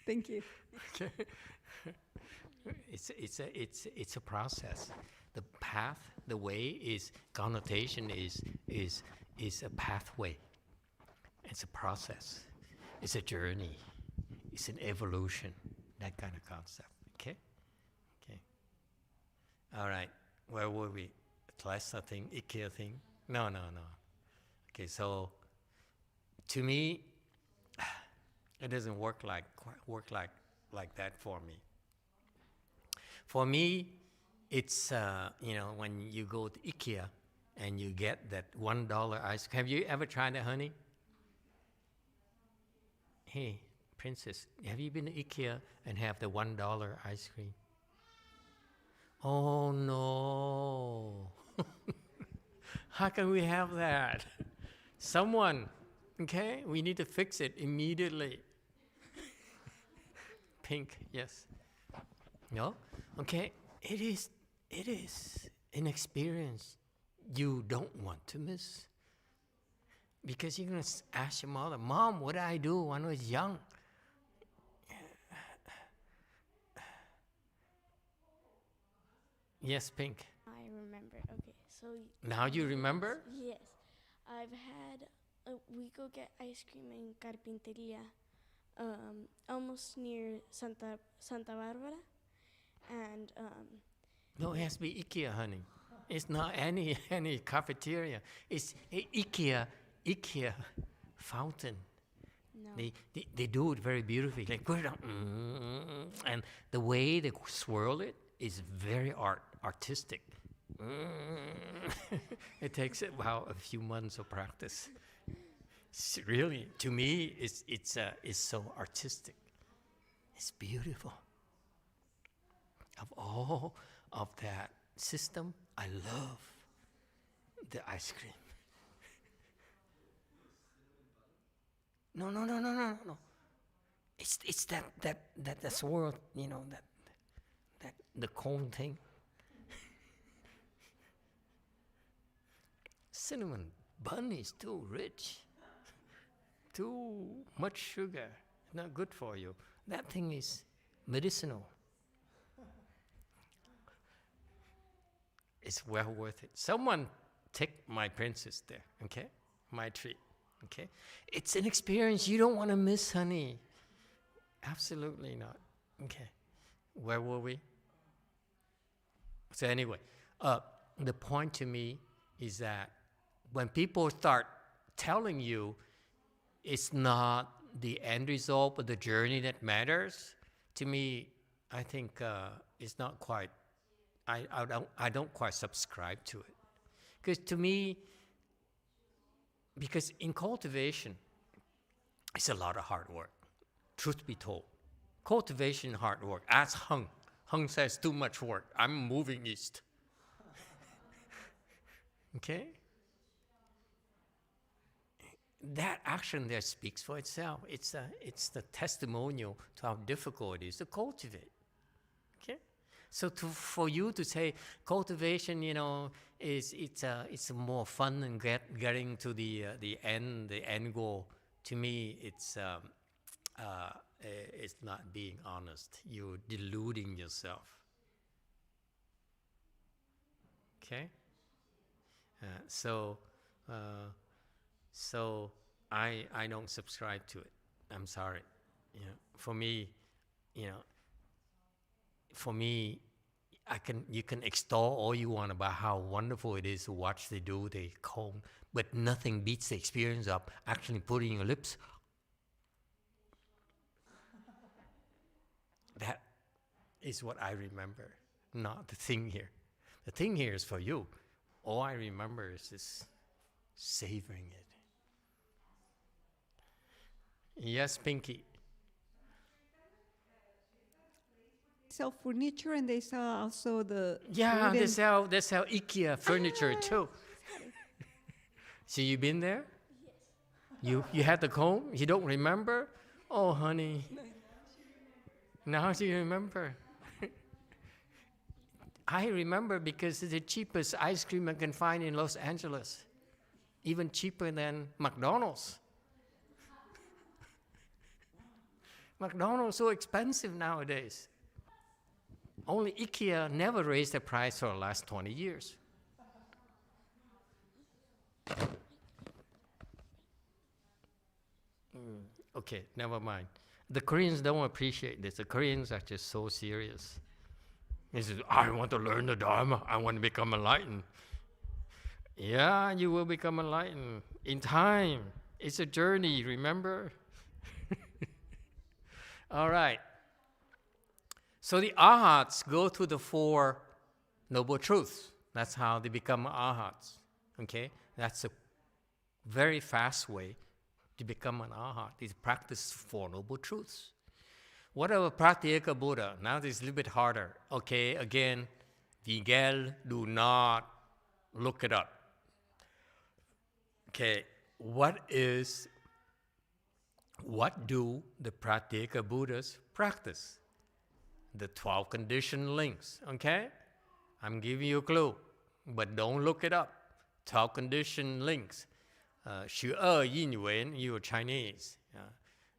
Thank you. Okay. It's a process. The path, the way is connotation is a pathway. It's a process. It's a journey. It's an evolution. That kind of concept. Okay? Okay. All right. Where were we? Tesla thing, IKEA thing? No. Okay, so to me, it doesn't work like that for me. For me, it's when you go to IKEA and you get that $1 ice cream. Have you ever tried that, honey? Hey, princess, have you been to IKEA and have the $1 ice cream? Oh no. How can we have that? Someone, okay? We need to fix it immediately. Pink, yes. No? Okay, it is an experience you don't want to miss. Because you're going to ask your mother, Mom, what did I do when I was young? Yes, Pink. I remember. Okay, so now you remember? Yes, I've had we go get ice cream in Carpinteria, almost near Santa Barbara, and No, it has to be IKEA, honey. It's not any cafeteria. It's IKEA fountain. no. They do it very beautifully. Like put it on, and the way they swirl it is very artistic. It takes about a few months of practice. It's really, to me, it's so artistic. It's beautiful. Of all of that system, I love the ice cream. No. It's that swirl, you know, that the cone thing. Cinnamon bun is too rich. Too much sugar. Not good for you. That thing is medicinal. It's well worth it. Someone take my princess there, okay? My treat, okay? It's an experience you don't want to miss, honey. Absolutely not. Okay. Where were we? So anyway, the point to me is that when people start telling you it's not the end result but the journey that matters, to me, I think it's not quite, I don't quite subscribe to it. Because to me, because in cultivation, it's a lot of hard work, truth be told. Cultivation, hard work. Ask Hung. Hung says too much work. I'm moving east. Okay? That action there speaks for itself. It's the testimonial to how difficult it is to cultivate. Okay? So for you to say cultivation, you know, it's more fun than getting to the end goal. To me, it's not being honest. You're deluding yourself. Okay? So I don't subscribe to it. I'm sorry. You know, for me, you can extol all you want about how wonderful it is to watch they comb, but nothing beats the experience of actually putting your lips. That is what I remember, not the thing here. The thing here is for you. All I remember is just savoring it. Yes, Pinky. Sell furniture, and they sell also the Yeah, wooden- they sell IKEA furniture too. So you been there? Yes. You had the comb? You don't remember? Oh, honey. Now do you remember? I remember because it's the cheapest ice cream I can find in Los Angeles. Even cheaper than McDonald's. McDonald's so expensive nowadays. Only IKEA never raised the price for the last 20 years. Okay, never mind. The Koreans don't appreciate this. The Koreans are just so serious. They say, I want to learn the Dharma. I want to become enlightened. Yeah, you will become enlightened in time. It's a journey, remember? All right. So the arhats go through the Four Noble Truths. That's how they become arhats. Okay? That's a very fast way to become an arhat, is practice Four Noble Truths. What about Pratyeka Buddha? Now this is a little bit harder. Okay, again, Miguel, do not look it up. Okay, what do the Pratyeka Buddhas practice? The 12 conditioned links, okay? I'm giving you a clue, but don't look it up. 12 conditioned links. 12因缘, you're Chinese.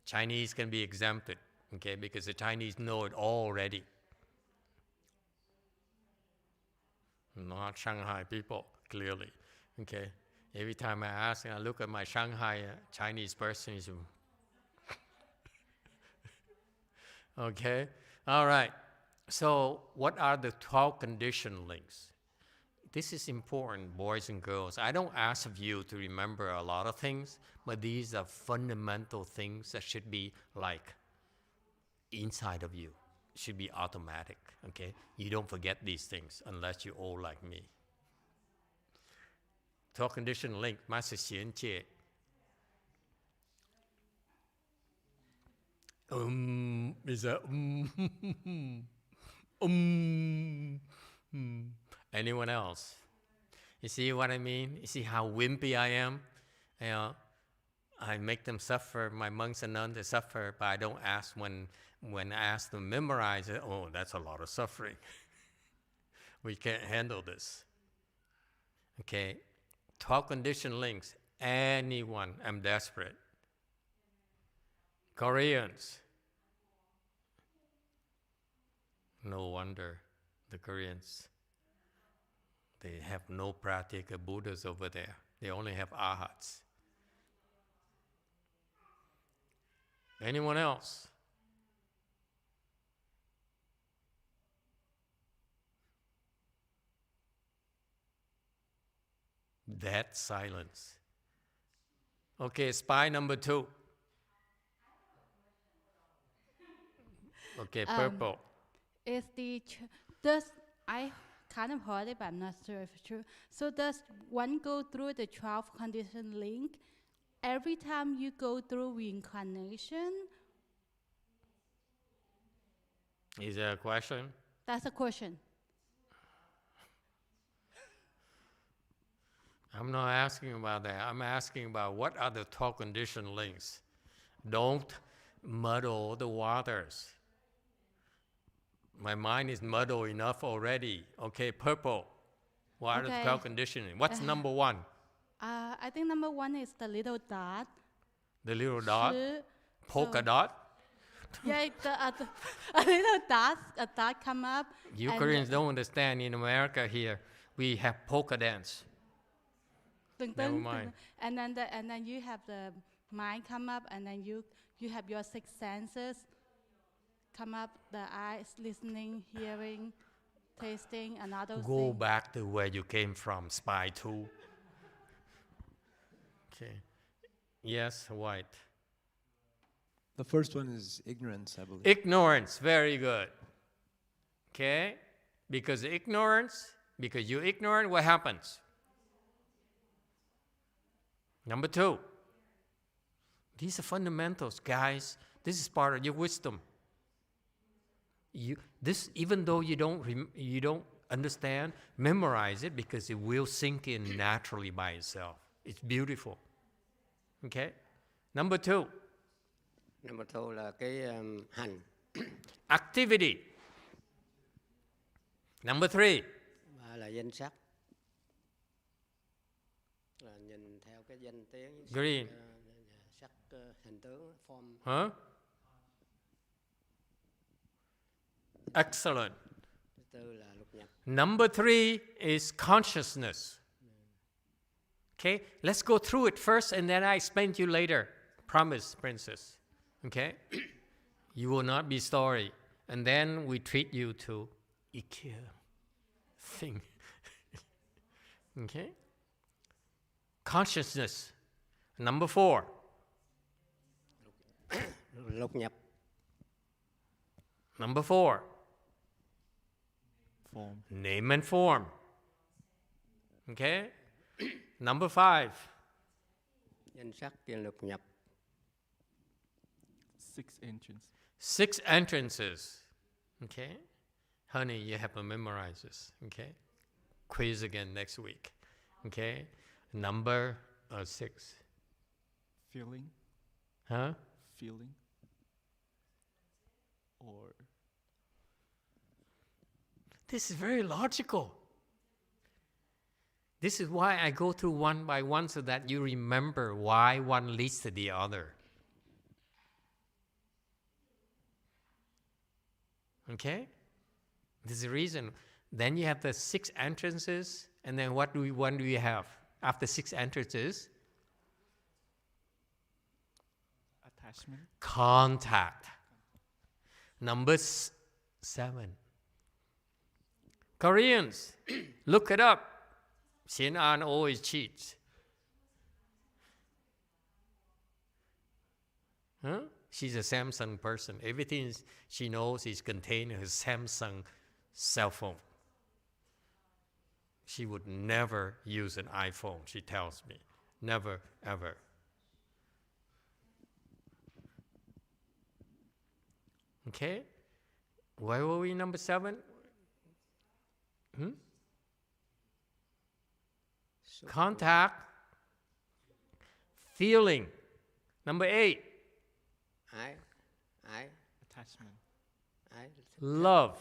Chinese can be exempted, okay, because the Chinese know it already. Not Shanghai people, clearly, okay? Every time I ask, I look at my Shanghai Chinese person. He's okay? All right. So what are the 12 conditioned links? This is important, boys and girls. I don't ask of you to remember a lot of things, but these are fundamental things that should be like inside of you. It should be automatic, okay? You don't forget these things unless you're old like me. 12 conditioned link, 它是衔接。Is a Anyone else? You see what I mean? You see how wimpy I am? You know, I make them suffer. My monks and nuns, they suffer, but I don't ask when I ask them to memorize it. Oh, that's a lot of suffering. We can't handle this. Okay, 12 conditioned links. Anyone, I'm desperate. Koreans. No wonder the Koreans, they have no practical Buddhas over there. They only have Arhats. Anyone else? Dead silence. Okay, spy number 2. Okay, purple. Is does I kind of heard it, but I'm not sure if it's true. So does one go through the 12 condition link every time you go through reincarnation? Is there a question? That's a question. I'm not asking about that. I'm asking about what are the 12 condition links. Don't muddle the waters. My mind is muddled enough already. Okay, purple. What are the 12 conditioning? What's number 1? I think number 1 is the little dot. The little dot? Polka dot? Yeah, a little dot, a dot come up. You Koreans don't understand. In America here, we have polka dance. Never mind. And then you have the mind come up, and then you have your 6 senses come up, the eyes, listening, hearing, tasting, and other things. Go back to where you came from, spy 2. Okay. Yes, White. The first one is ignorance, I believe. Ignorance, very good. Okay? Because you're ignorant, what happens? Number 2. These are fundamentals, guys. This is part of your wisdom. Even though you don't understand, memorize it because it will sink in naturally by itself. It's beautiful. Okay? Number 2. Number 2 là cái hành. Activity. Number 3. 3 là danh sắc. Là nhìn theo cái danh tiếng. Green. Sắc hình tướng form. Huh? Excellent. Number 3 is consciousness. Okay, let's go through it first and then I explain to you later. Promise, princess. Okay? You will not be sorry. And then we treat you to IKEA thing. Okay? Consciousness. Number 4. Lục nhập. Number 4. Form. Name and form. Okay? Number 5. Danh sắc và lục nhập. 6 entrances. 6 entrances. Okay? Honey, you have to memorize this. Okay? Quiz again next week. Okay? Number 6. Feeling. Huh? Feeling. Or this is very logical. This is why I go through one by one so that you remember why one leads to the other. Okay? This is the reason. Then you have the 6 entrances, and then what do you have after 6 entrances? Attachment. Contact. Number 7. Koreans, look it up. Xin An always cheats. Huh? She's a Samsung person. Everything she knows is contained in her Samsung cell phone. She would never use an iPhone, she tells me. Never, ever. Okay? Where were we, number 7? Contact. Feeling. Number 8. Attachment. Love.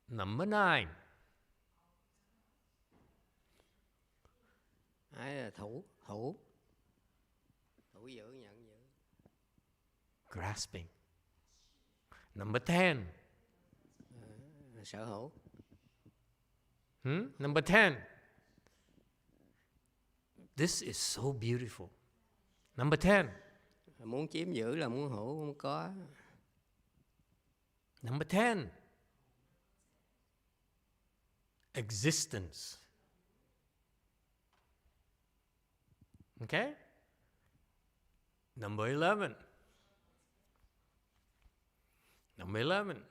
Number 9. Thủ giữ, nhận giữ. Grasping. Number 10. Sở hữu. Number 10. This is so beautiful. Number 10. Muốn chiếm giữ là muốn hữu, muốn có. Number 10. Existence. Okay? Number 11. Number 11.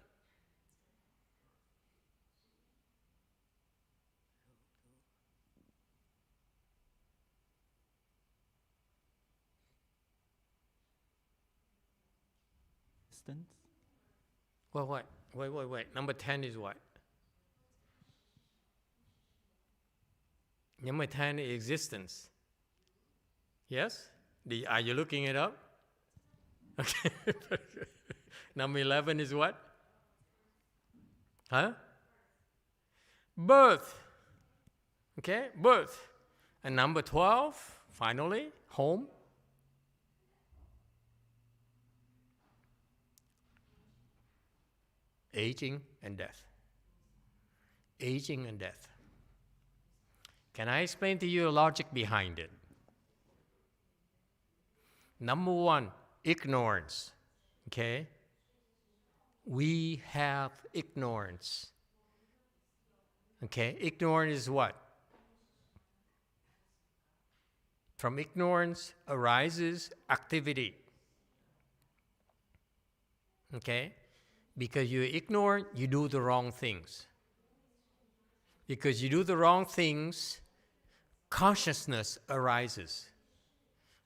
Existence. Well, what? Wait. Number 10 is what? Number 10 is existence. Yes? Are you looking it up? Okay. Number 11 is what? Huh? Birth. Okay, birth. And number 12, finally, home. Aging and death. Aging and death. Can I explain to you the logic behind it? Number 1, ignorance. Okay? We have ignorance. Okay? Ignorance is what? From ignorance arises activity. Okay? Because you're ignorant, you do the wrong things. Because you do the wrong things, consciousness arises.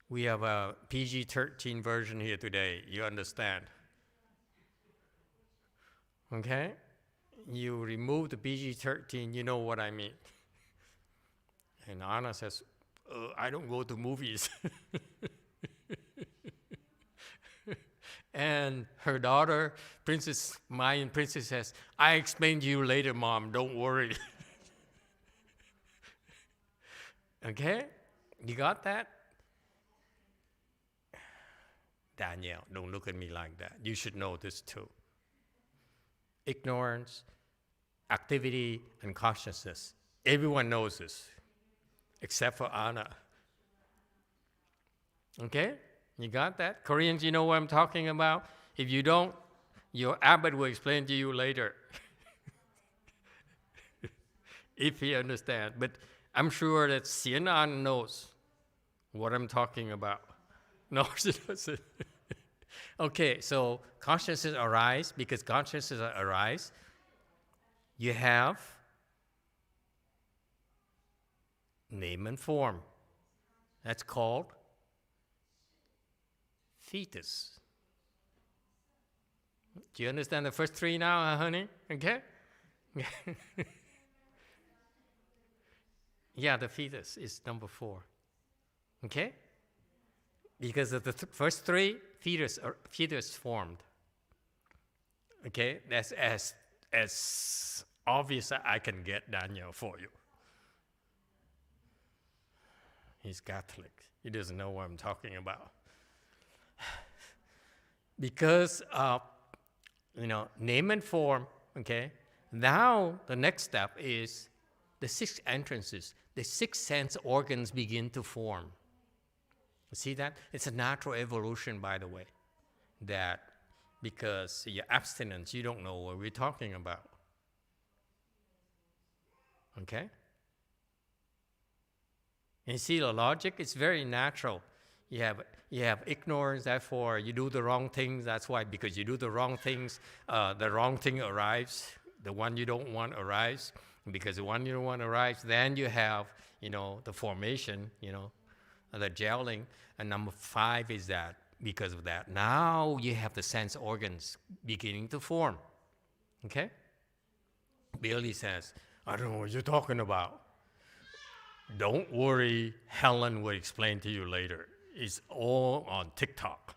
We have a PG-13 version here today, you understand. Okay? You remove the PG-13, you know what I mean. And Anna says, I don't go to movies. And her daughter, Mayan Princess says, I explain to you later, Mom, don't worry. Okay? You got that? Danielle, don't look at me like that. You should know this too. Ignorance, activity, and consciousness. Everyone knows this, except for Anna. Okay? You got that? Koreans, you know what I'm talking about? If you don't, your abbot will explain to you later. If he understands. But I'm sure that Xian An knows what I'm talking about. No, she doesn't. Okay, so consciousness arise. Because consciousness arise, you have name and form. That's called fetus. Do you understand the first 3 now, honey? Okay? Yeah, the fetus is number 4. Okay? Because of the first 3, fetus formed. Okay? That's as obvious as I can get, Daniel, for you. He's Catholic. He doesn't know what I'm talking about. Because of, name and form, okay? Now, the next step is the 6 entrances, the 6 sense organs begin to form. See that? It's a natural evolution, by the way, that because you're abstinence, you don't know what we're talking about. Okay? And see the logic? It's very natural. You have ignorance, therefore you do the wrong things. That's why, because you do the wrong things, the wrong thing arrives. The one you don't want arrives. And because the one you don't want arrives, then you have, the formation, the gelling. And number 5 is that, because of that, now you have the sense organs beginning to form. Okay? Billy says, I don't know what you're talking about. Don't worry, Helen will explain to you later. It's all on TikTok.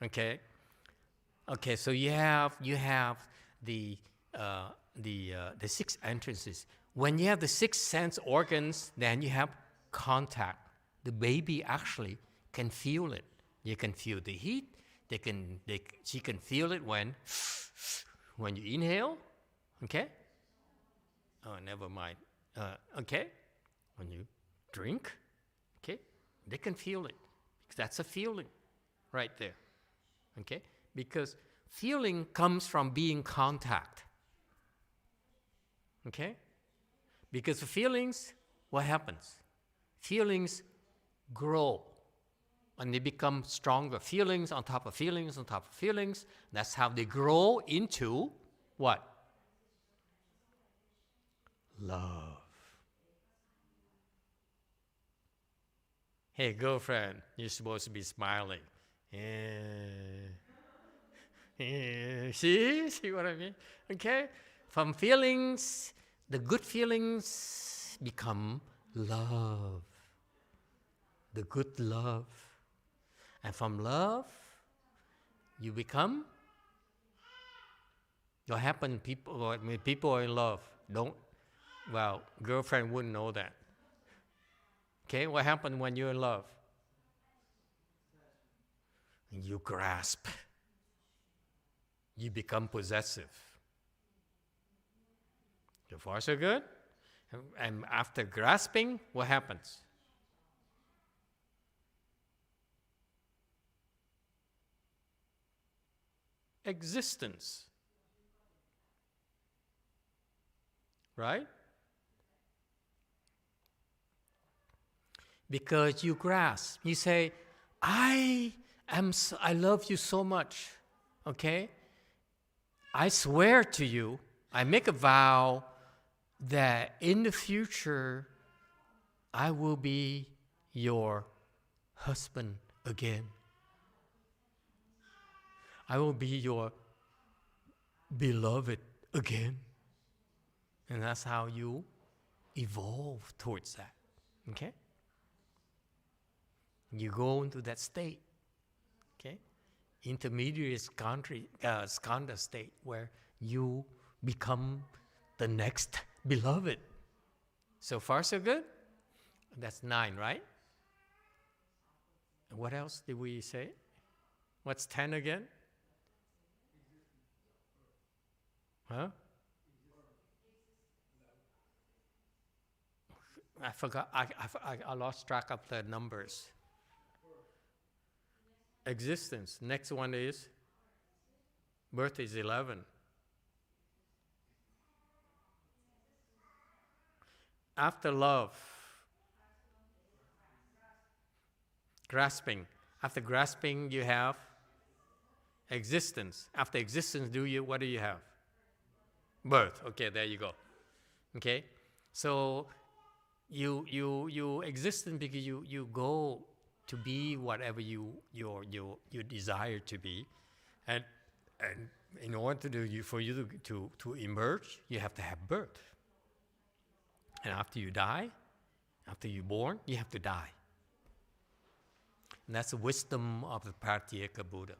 Okay? Okay, so you have the 6 entrances. When you have the 6 sense organs, then you have contact. The baby actually can feel it. You can feel the heat. She can feel it when you inhale. Okay? Oh, never mind. Okay? When you drink. Okay? They can feel it. Because that's a feeling right there. Okay? Because feeling comes from being contact. Okay? Because of feelings, what happens? Feelings grow and they become stronger. Feelings on top of feelings on top of feelings. That's how they grow into what? Love. Hey, girlfriend, you're supposed to be smiling. See what I mean? Okay? From feelings, the good feelings become love. The good love. And from love, you become, what happens when people are in love? Girlfriend wouldn't know that. Okay, what happens when you're in love? You grasp. You become possessive. So far, so good? And after grasping, what happens? Existence. Right? Because you grasp. You say, I love you so much. Okay? I swear to you, I make a vow that in the future, I will be your husband again. I will be your beloved again. And that's how you evolve towards that. Okay? You go into that state. Okay? Intermediate skandha state where you become the next beloved. So far, so good? That's 9, right? What else did we say? What's 10 again? Huh? I forgot. I lost track of the numbers. Existence. Next one is birth is 11. After love, grasping. After grasping, you have existence. After existence, what do you have? Birth. Okay, there you go. Okay, so you existence because you go to be whatever you desire to be, and in order for you to emerge, you have to have birth. And after you die, after you're born, you have to die. And that's the wisdom of the Pratyeka Buddha.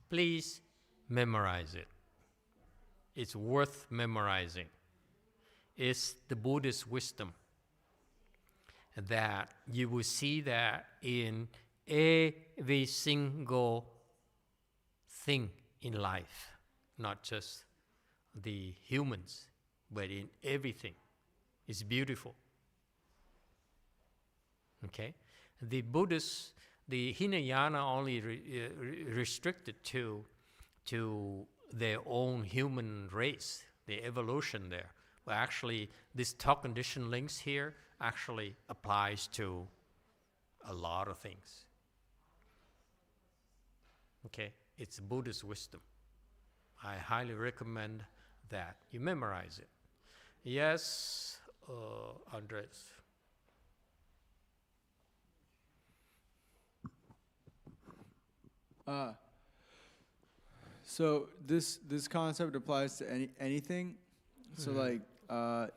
Please memorize it. It's worth memorizing. It's the Buddhist wisdom that you will see that in every single thing in life, not just the humans, but in everything. It's beautiful. Okay? The Buddhists, the Hinayana only restricted to their own human race, the evolution there. But actually, this talk condition links here actually applies to a lot of things. Okay? It's Buddhist wisdom. I highly recommend that you memorize it. Yes, Andres. So this concept applies to anything. So like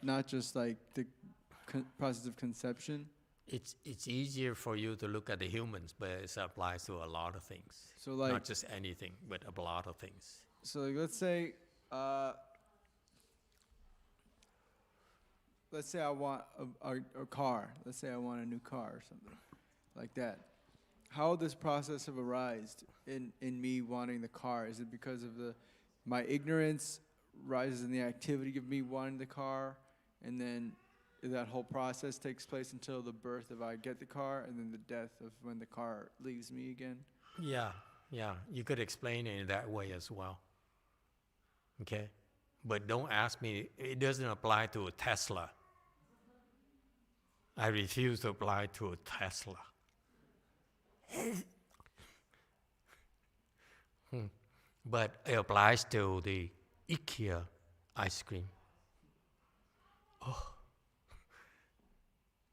not just like the process of conception. It's easier for you to look at the humans, but it applies to a lot of things. So like not just anything, but a lot of things. So like let's say I want a car. Let's say I want a new car or something like that. How this process have arisen in me wanting the car? Is it because of my ignorance rises in the activity of me wanting the car, and then that whole process takes place until the birth of I get the car, and then the death of when the car leaves me again? Yeah, you could explain it in that way as well. Okay? But don't ask me, it doesn't apply to a Tesla. I refuse to apply to a Tesla. But it applies to the IKEA ice cream. Oh.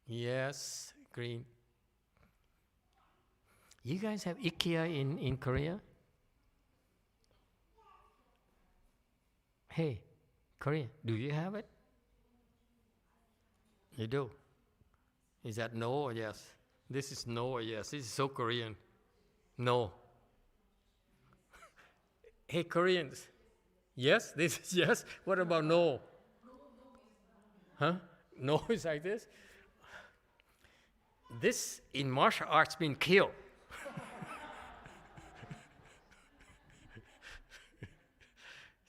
Yes, green. You guys have IKEA in Korea? Hey, Korea, do you have it? You do. Is that no or yes? This is no or yes. This is so Korean. No. Hey, Koreans. Yes? This is yes? What about no? Huh? No is like this? This, in martial arts, been killed.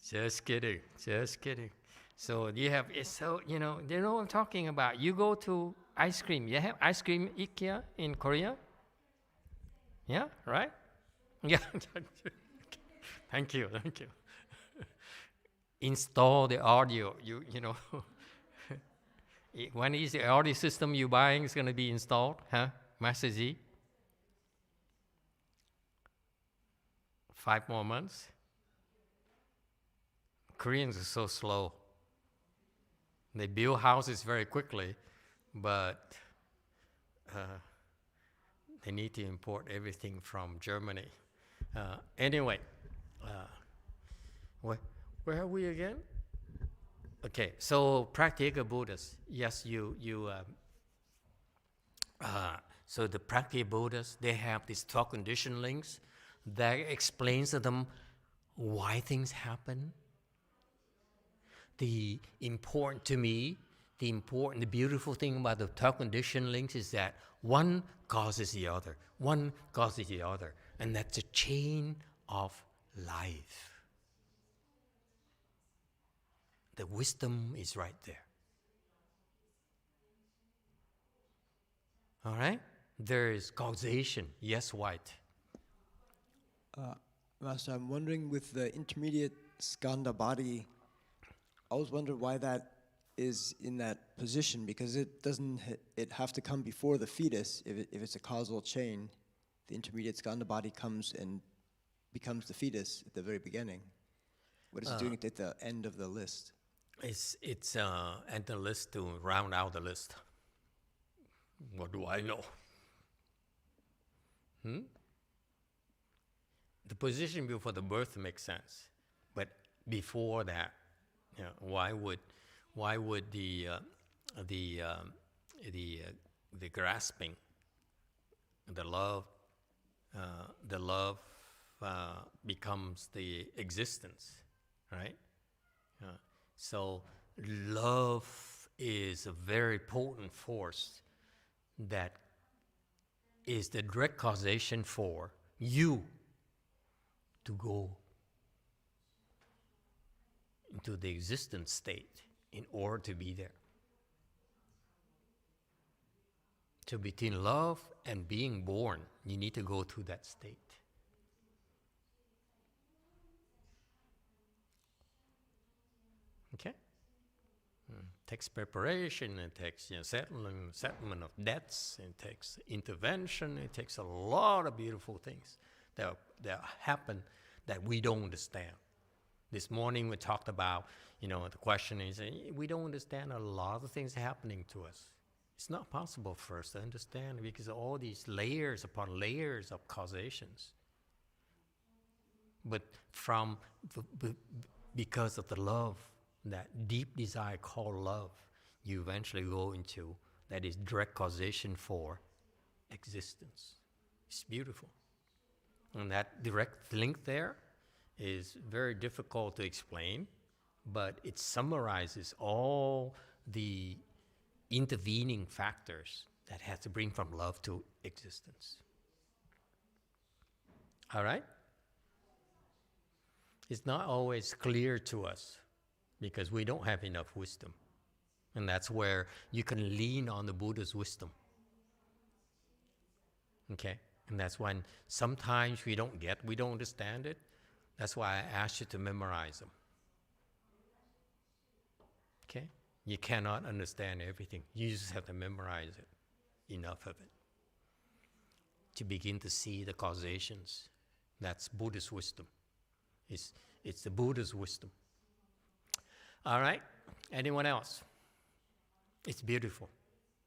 Just kidding. So you have, you know what I'm talking about. You go to ice cream. You have ice cream IKEA in Korea? Yeah, right? Yeah. Thank you. Install the audio. You know. When is the audio system you're buying is going to be installed? Huh? Master Z? 5 more months? Koreans are so slow. They build houses very quickly, but they need to import everything from Germany. Anyway, where are we again? Okay, so practical Buddhists. Yes, so the practical Buddhists, they have these 12 condition links that explains to them why things happen. The beautiful thing about the 12 condition links is that one causes the other, and that's a chain of life. The wisdom is right there. All right? There is causation. Yes, White. Master, I'm wondering with the intermediate skandha body, I always wondered why that is in that position, because it doesn't have to come before the fetus if it's a causal chain. The intermediate skandha body comes and becomes the fetus at the very beginning. What is it doing at the end of the list? It's at the list to round out the list. What do I know? The position before the birth makes sense, but before that, why would the grasping, the love becomes the existence, right? So love is a very potent force that is the direct causation for you to go into the existent state in order to be there. So between love and being born, you need to go through that state. Okay? It takes preparation, it takes settlement of debts, it takes intervention, it takes a lot of beautiful things that happen that we don't understand. This morning we talked about, the question is, we don't understand a lot of things happening to us. It's not possible for us to understand because of all these layers upon layers of causations. But because of the love, that deep desire called love, you eventually go into that is direct causation for existence. It's beautiful. And that direct link there is very difficult to explain, but it summarizes all the intervening factors that have to bring from love to existence. All right? It's not always clear to us because we don't have enough wisdom. And that's where you can lean on the Buddha's wisdom. Okay? And that's when sometimes we don't understand it. That's why I asked you to memorize them. Okay? You cannot understand everything. You just have to memorize it, enough of it, to begin to see the causations. That's Buddhist wisdom. It's the Buddha's wisdom. All right? Anyone else? It's beautiful.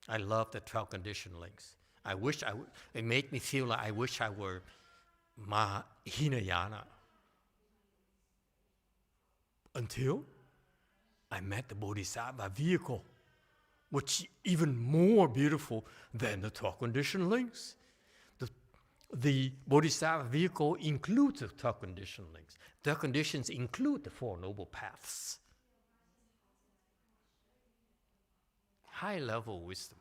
I love the 12 conditioned links. It made me feel like I wish I were Hinayana. Until I met the Bodhisattva vehicle, which is even more beautiful than the 12 conditioned links. The Bodhisattva vehicle includes the 12 conditioned links. The conditions include the Four Noble Paths. High level wisdom.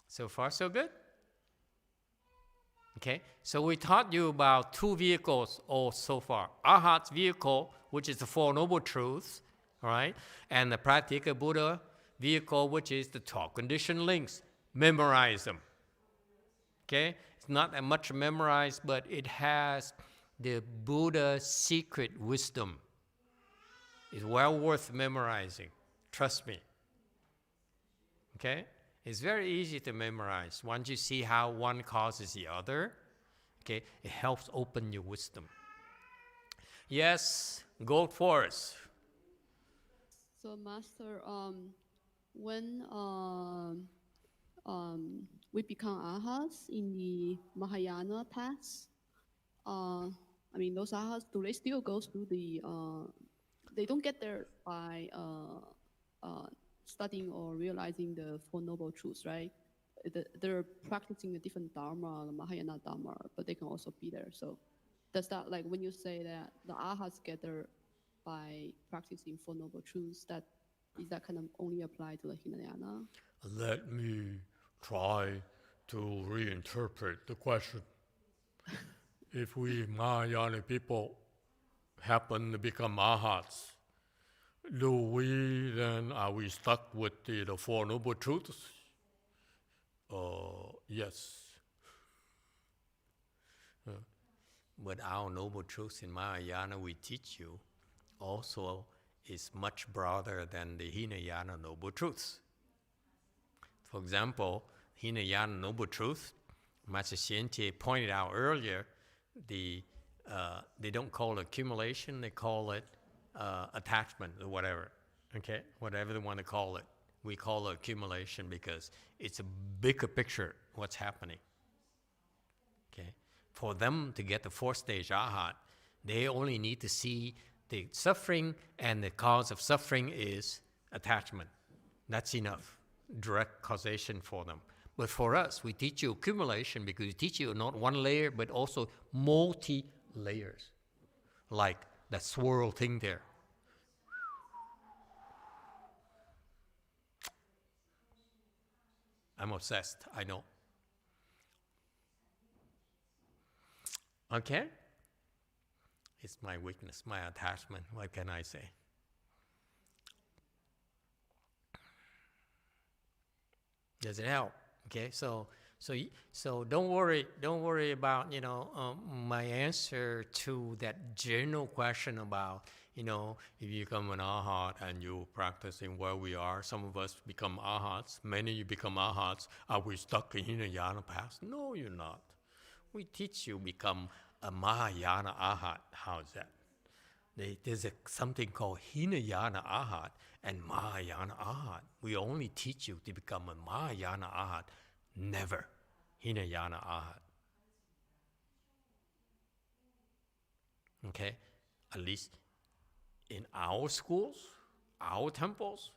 So far, so good? Okay, so we taught you about two vehicles all so far. Arhat's vehicle, which is the Four Noble Truths, all right? And the Pratyeka Buddha vehicle, which is the 12 conditioned links. Memorize them. Okay? It's not that much memorized, but it has the Buddha's secret wisdom. It's well worth memorizing. Trust me. Okay? It's very easy to memorize. Once you see how one causes the other, okay, it helps open your wisdom. Yes, go for it. So, Master, when we become arhats in the Mahayana paths, those arhats, do they still go through the? They don't get there by studying or realizing the Four Noble Truths, right? They're practicing a different Dharma, the Mahayana Dharma, but they can also be there. So does that, like when you say that the arhats get there by practicing Four Noble Truths, is that kind of only apply to the Hinayana? Let me try to reinterpret the question. If we Mahayana people happen to become arhats, are we stuck with the Four Noble Truths? Yes. But our Noble Truths in Mahayana we teach you also is much broader than the Hinayana Noble Truths. For example, Hinayana Noble Truth, Master Xiantie pointed out earlier, they don't call it accumulation, they call it attachment or whatever, okay? Whatever they want to call it. We call it accumulation because it's a bigger picture what's happening, okay? For them to get the fourth stage arhat, they only need to see the suffering, and the cause of suffering is attachment. That's enough, direct causation for them. But for us, we teach you accumulation because we teach you not one layer, but also multi-layers, like that swirl thing there. I'm obsessed, I know. Okay? It's my weakness, my attachment. What can I say? Does it help? Okay, so don't worry about my answer to that general question about if you become an arhat and you practicing where we are. Some of us become arhats. Many of you become arhats. Are we stuck in Hinayana path? No, you're not. We teach you become a Mahayana arhat. How is that? There's something called Hinayana arhat and Mahayana arhat. We only teach you to become a Mahayana arhat, never Hinayana arhat. Okay? At least in our schools, our temples,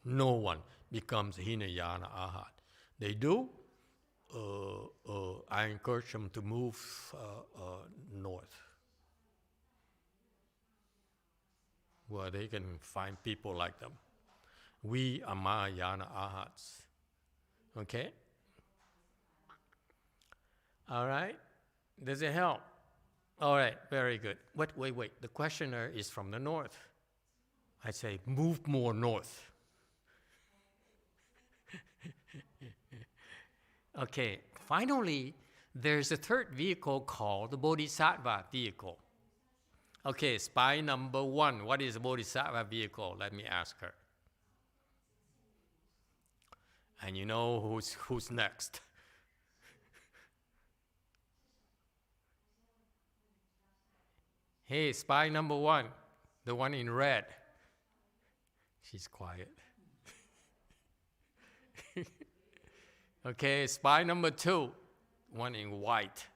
no one becomes Hinayana arhat. They do. I encourage them to move north, where they can find people like them. We are Mahayana arhats. Okay? All right? Does it help? All right, very good. Wait. The questioner is from the north. I say, move more north. Okay, finally, there's a third vehicle called the Bodhisattva vehicle. Okay, spy number 1. What is the Bodhisattva vehicle? Let me ask her. And you know who's next. Hey, spy number 1, the one in red. She's quiet. Okay, spy number 2, one in white.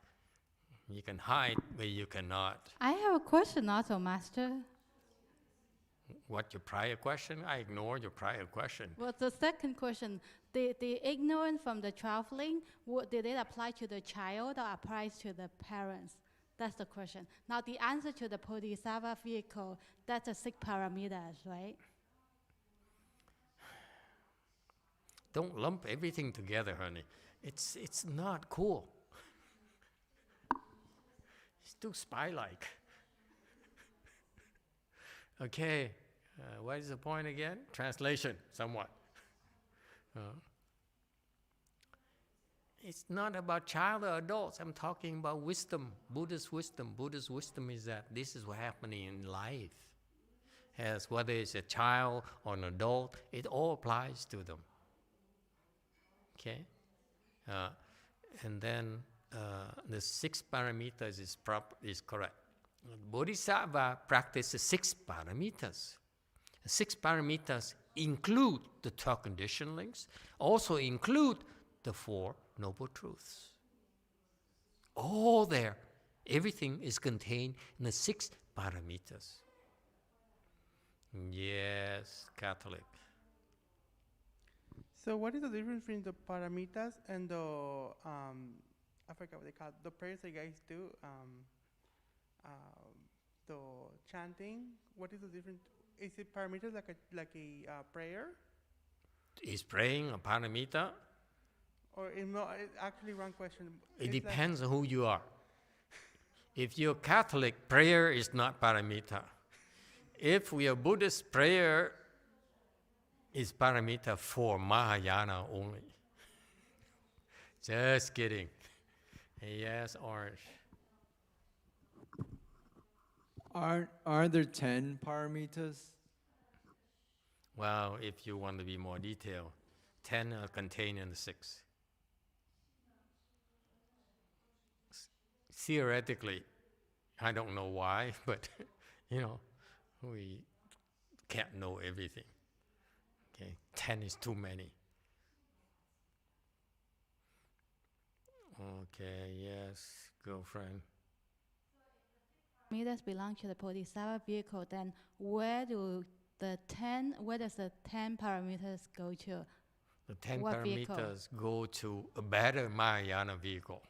You can hide, but you cannot. I have a question also, Master. What, your prior question? I ignored your prior question. Well, the second question, the ignorance from the traveling, did it apply to the child or applies to the parents? That's the question. Now, the answer to the Bodhisattva vehicle, that's the 6 paramitas, right? Don't lump everything together, honey. It's not cool. It's too spy-like. Okay, what is the point again? Translation, somewhat. It's not about child or adults. I'm talking about wisdom, Buddhist wisdom. Buddhist wisdom is that this is what's happening in life. As whether it's a child or an adult, it all applies to them. Okay? And then the 6 paramitas is correct. Bodhisattva practices 6 paramitas. 6 paramitas include the 12 conditionings, also include the 4 noble truths. All there, everything is contained in the 6 paramitas. Yes, Catholic. So what is the difference between the paramitas and the, I forgot what they call it, the prayers that you guys do, the chanting? What is the difference? Is it paramitas like a prayer? Is praying a paramita? Or no, actually wrong question. It depends on who you are. If you're Catholic, prayer is not paramita. If we are Buddhist, prayer is paramita for Mahayana only. Just kidding. Yes, Orange. Aren't there 10 paramitas? Well, if you want to be more detailed, 10 are contained in the 6. Theoretically, I don't know why, but we can't know everything. Okay, 10 is too many. Okay, yes, girlfriend. Paramitas belong to the Bodhisattva vehicle. Then where does the 10 paramitas go to? The 10 what paramitas vehicle? go to a better Mahayana vehicle.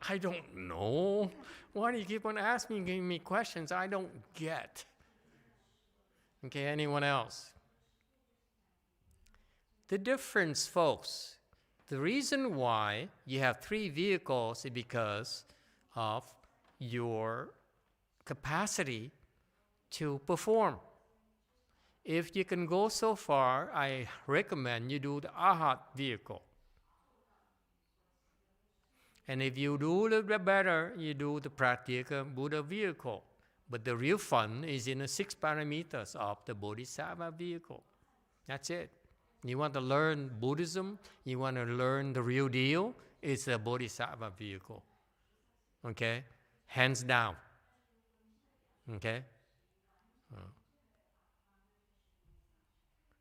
I don't know. Why do you keep on asking me questions I don't get? Okay, anyone else? The difference, folks, the reason why you have 3 vehicles is because of your capacity to perform. If you can go so far, I recommend you do the Arhat vehicle. And if you do a little bit better, you do the Pratyeka Buddha vehicle. But the real fun is in the 6 parameters of the Bodhisattva vehicle. That's it. You want to learn Buddhism, you want to learn the real deal, it's the Bodhisattva vehicle. Okay? Hands down. Okay?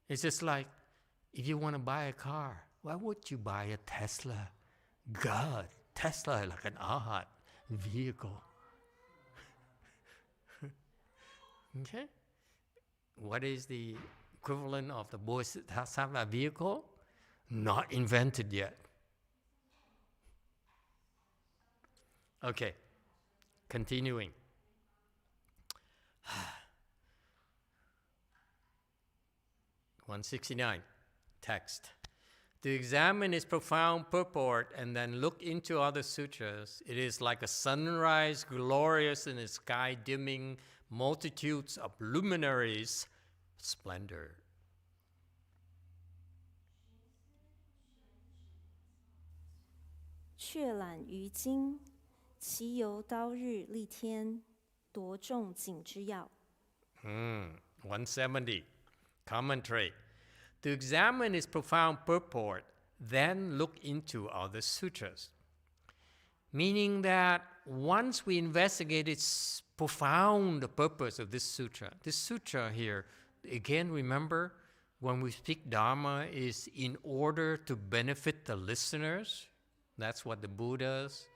It's just like, if you want to buy a car, why would you buy a Tesla? God, Tesla is like an Arhat vehicle. Okay? What is the equivalent of the Bodhisattva vehicle? Not invented yet. Okay, continuing. 169, text. To examine its profound purport and then look into other sutras, it is like a sunrise glorious in the sky dimming multitudes of luminaries' splendor. 却览于今，其由刀日历天，夺众景之要。170, commentary. To examine its profound purport, then look into other sutras. Meaning that once we investigate its profound purpose of this sutra here, again, remember, when we speak Dharma is in order to benefit the listeners. That's what the Buddhas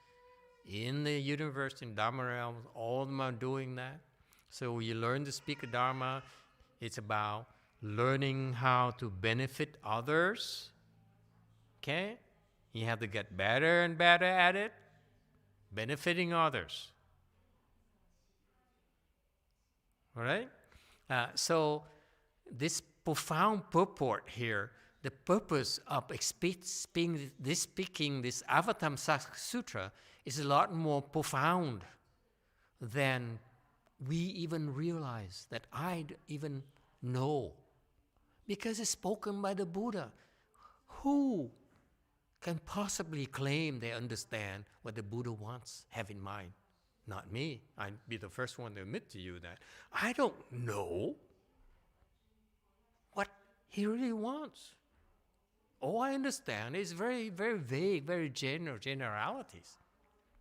in the universe, in Dharma realm, all of them are doing that. So when you learn to speak Dharma, it's about learning how to benefit others. Okay? You have to get better and better at it, benefiting others. All right? So this profound purport here, the purpose of speaking this Avatamsaka Sutra is a lot more profound than we even realize, that I even know. Because it's spoken by the Buddha. Who can possibly claim they understand what the Buddha wants, have in mind? Not me. I'd be the first one to admit to you that I don't know what he really wants. All I understand is very, very vague, very generalities.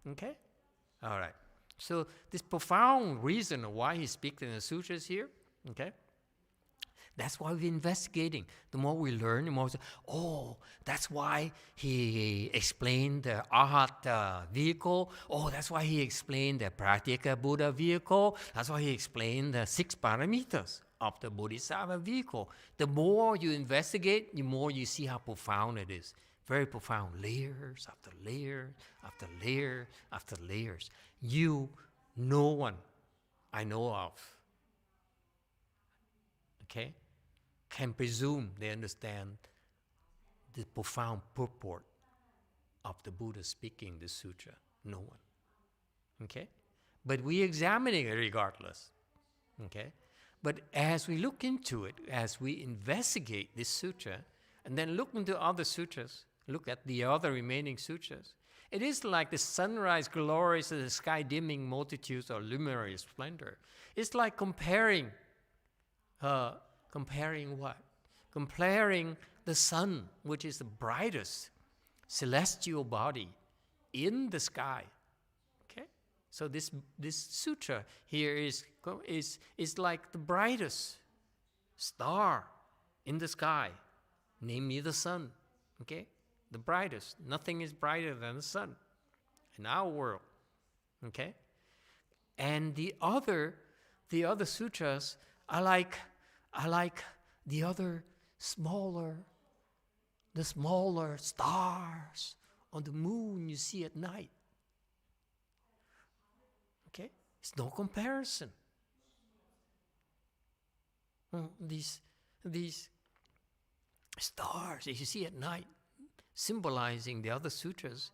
Okay? All right. So this profound reason why he speaks in the sutras here, okay? That's why we're investigating. The more we learn, the more we say, oh, that's why he explained the Arhat vehicle. Oh, that's why he explained the Pratyeka Buddha vehicle. That's why he explained the 6 parameters of the Bodhisattva vehicle. The more you investigate, the more you see how profound it is. Very profound. Layers after layers after layers after layers. No one I know of, okay, can presume they understand the profound purport of the Buddha speaking this sutra. No one. Okay? But we examine it regardless. Okay? But as we look into it, as we investigate this sutra, and then look into other sutras, look at the other remaining sutras, it is like the sunrise glorious in the sky dimming multitudes of luminary splendor. It's like comparing what? Comparing the sun, which is the brightest celestial body in the sky. Okay? So this sutra here is like the brightest star in the sky, namely the sun. Okay? The brightest. Nothing is brighter than the sun in our world. Okay? And the other sutras are like the other smaller stars on the moon you see at night. Okay? It's no comparison. These stars that you see at night, symbolizing the other sutras,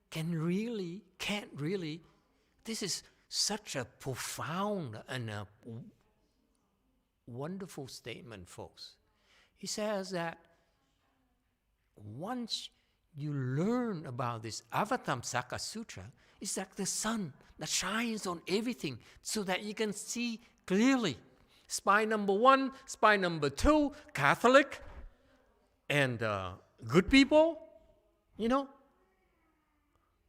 can't really This is such a profound and a wonderful statement, folks. He says that once you learn about this Avatamsaka Sutra, it's like the sun that shines on everything so that you can see clearly. Spy number 1, spy number 2, Catholic, and good people, you know.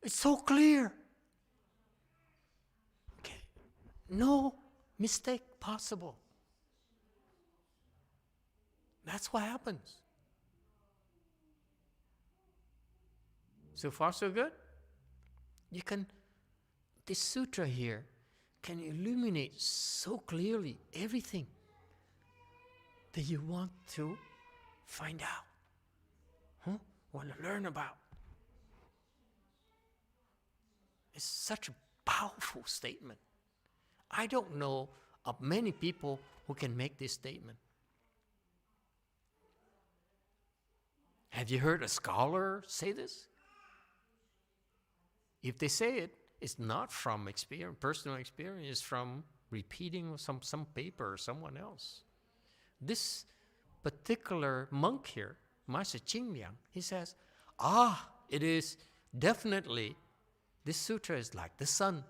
It's so clear. Okay. No mistake possible. That's what happens. So far, so good? This sutra here can illuminate so clearly everything that you want to find out, want to learn about. It's such a powerful statement. I don't know of many people who can make this statement. Have you heard a scholar say this? If they say it, it's not from experience, personal experience, it's from repeating some paper or someone else. This particular monk here, Master Qingliang, he says, it is definitely, this sutra is like the sun,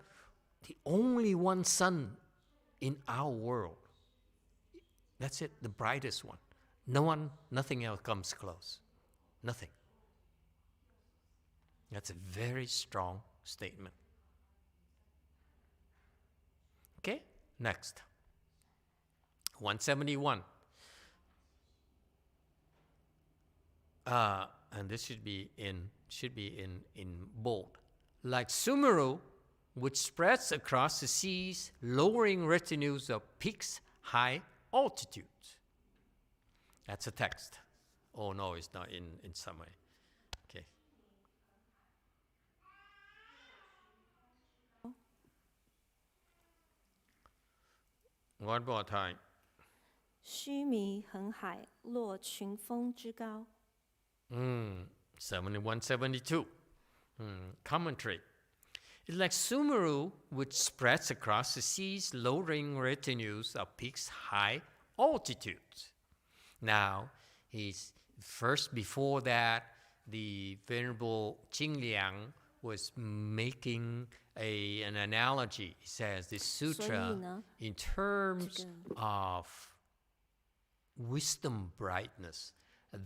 the only one sun in our world. That's it, the brightest one. Nothing else comes close. Nothing. That's a very strong statement. Okay, next. 171. And this should be in bold. Like Sumeru, which spreads across the seas, lowering retinues of peaks, high altitudes. That's a text. Oh no, it's not in summary. Okay. One more time. 须弥横海，落群峰之高。 172. Commentary. It's like Sumeru, which spreads across the seas, lowering retinues of peaks, high altitudes. Now, before that, the Venerable Qingliang was making an analogy. He says this sutra, in terms of wisdom brightness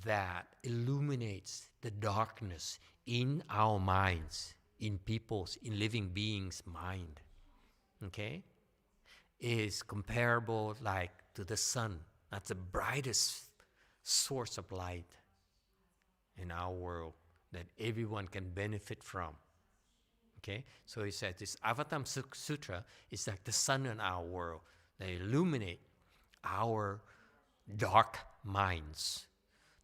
that illuminates the darkness in our minds, in living beings' mind, okay, is comparable like to the sun. That's the brightest source of light in our world that everyone can benefit from. Okay, so he said this Avatamsaka Sutra is like the sun in our world. They illuminate our dark minds,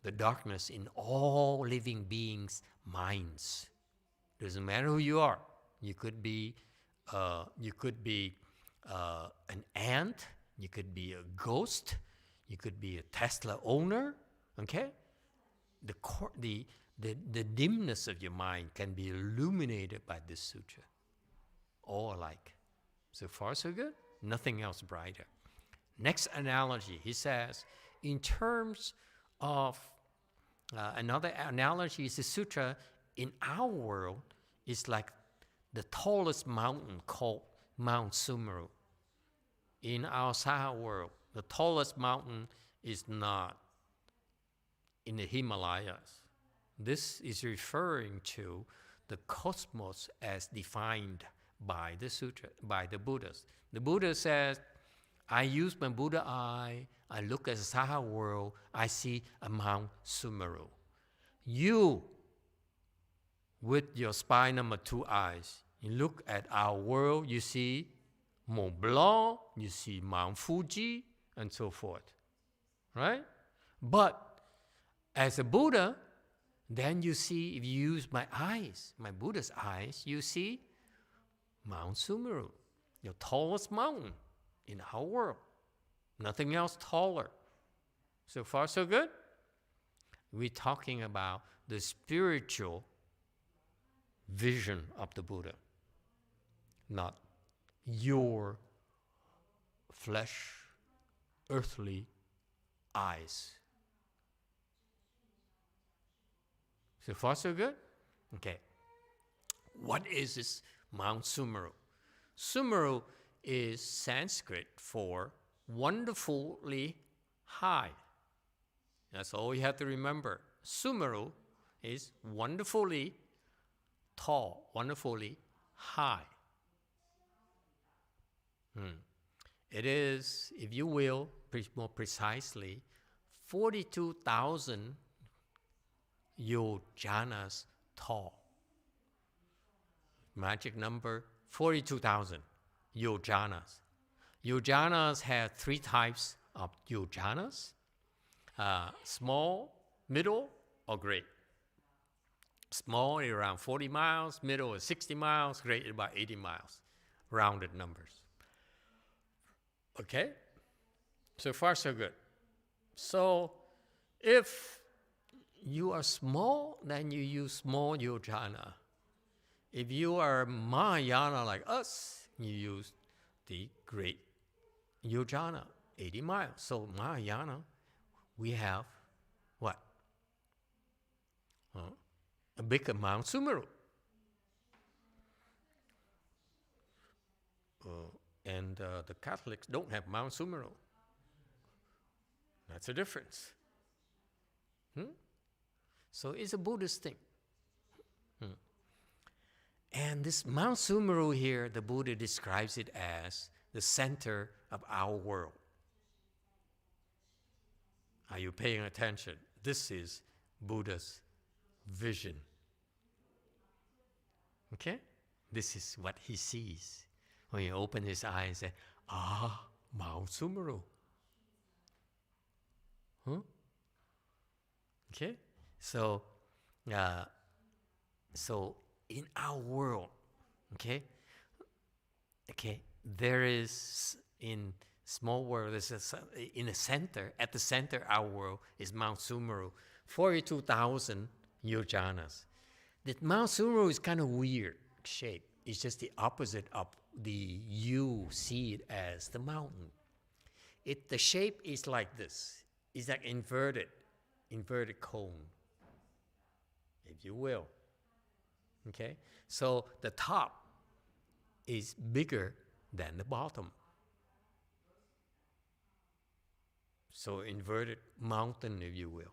the darkness in all living beings' minds. Doesn't matter who you are. You could be an ant. You could be a ghost. You could be a Tesla owner. Okay, the dimness of your mind can be illuminated by this sutra. All alike. So far, so good. Nothing else brighter. Next analogy, he says, in terms of another analogy is the sutra in our world is like the tallest mountain called Mount Sumeru. In our Saha world, the tallest mountain is not in the Himalayas. This is referring to the cosmos as defined by the sutra, by the Buddhas. The Buddha says, I use my Buddha eye, I look at the Saha world, I see a Mount Sumeru. You, with your spy number 2 eyes, you look at our world, you see Mont Blanc, you see Mount Fuji, and so forth. Right? But as a Buddha, then you see, if you use my eyes, my Buddha's eyes, you see Mount Sumeru, your tallest mountain in our world. Nothing else taller. So far, so good? We're talking about the spiritual vision of the Buddha, not your flesh, earthly eyes. So far, so good? Okay. What is this Mount Sumeru? Sumeru is Sanskrit for wonderfully high. That's all you have to remember. Sumeru is wonderfully tall, wonderfully high. It is, if you will, more precisely, 42,000 yojanas tall. Magic number, 42,000 yojanas. Yojanas have three types of yojanas: small, middle, or great. Small is around 40 miles, middle is 60 miles, great is about 80 miles, rounded numbers. Okay? So far, so good. So if you are small, then you use small yojana. If you are Mahayana like us, you use the great yojana, 80 miles. So Mahayana, we have what? A big Mount Sumeru. And the Catholics don't have Mount Sumeru. That's a difference. So it's a Buddhist thing. And this Mount Sumeru here, the Buddha describes it as the center of our world. Are you paying attention? This is Buddha's vision. Okay? This is what he sees. When he opens his eyes and says, Mount Sumeru. Okay? So in our world, there is in small world, in the center, at the center of our world is Mount Sumeru, 42,000 yojanas. That Mount Sumeru is kind of weird shape. It's just the opposite of you see it as the mountain. The shape is like this. It's like inverted cone, if you will. Okay? So the top is bigger than the bottom. So inverted mountain, if you will.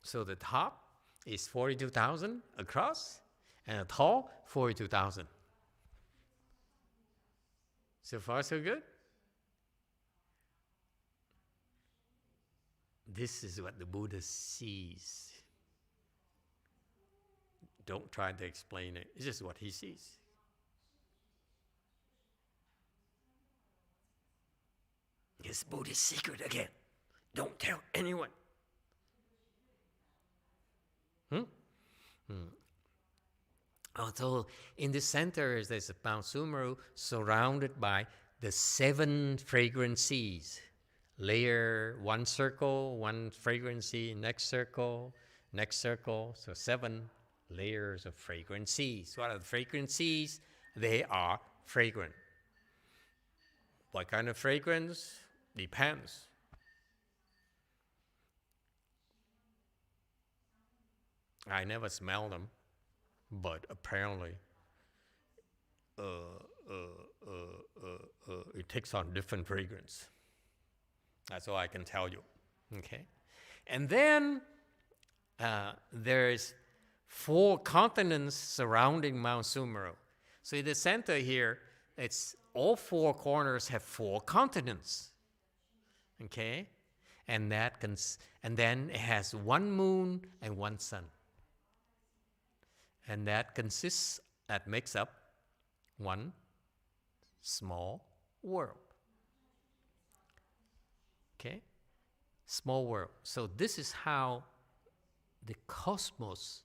So the top is 42,000 across, and the tall, 42,000. So far, so good? This is what the Buddha sees. Don't try to explain it. It's just what he sees. It's Buddhist secret again. Don't tell anyone. So in the center, there's a Mount Sumeru surrounded by the 7 fragrant seas. Layer, one circle, one fragrant sea, next circle, so 7 layers of fragrant seas. What are the fragrant seas? They are fragrant. What kind of fragrance? Depends. I never smell them, but apparently it takes on different fragrance. That's all I can tell you. Okay? And then there's 4 continents surrounding Mount Sumeru. So in the center here, it's all 4 corners have 4 continents. Okay? And then it has 1 moon and 1 sun. And that makes up 1 small world. Okay? Small world. So this is how the cosmos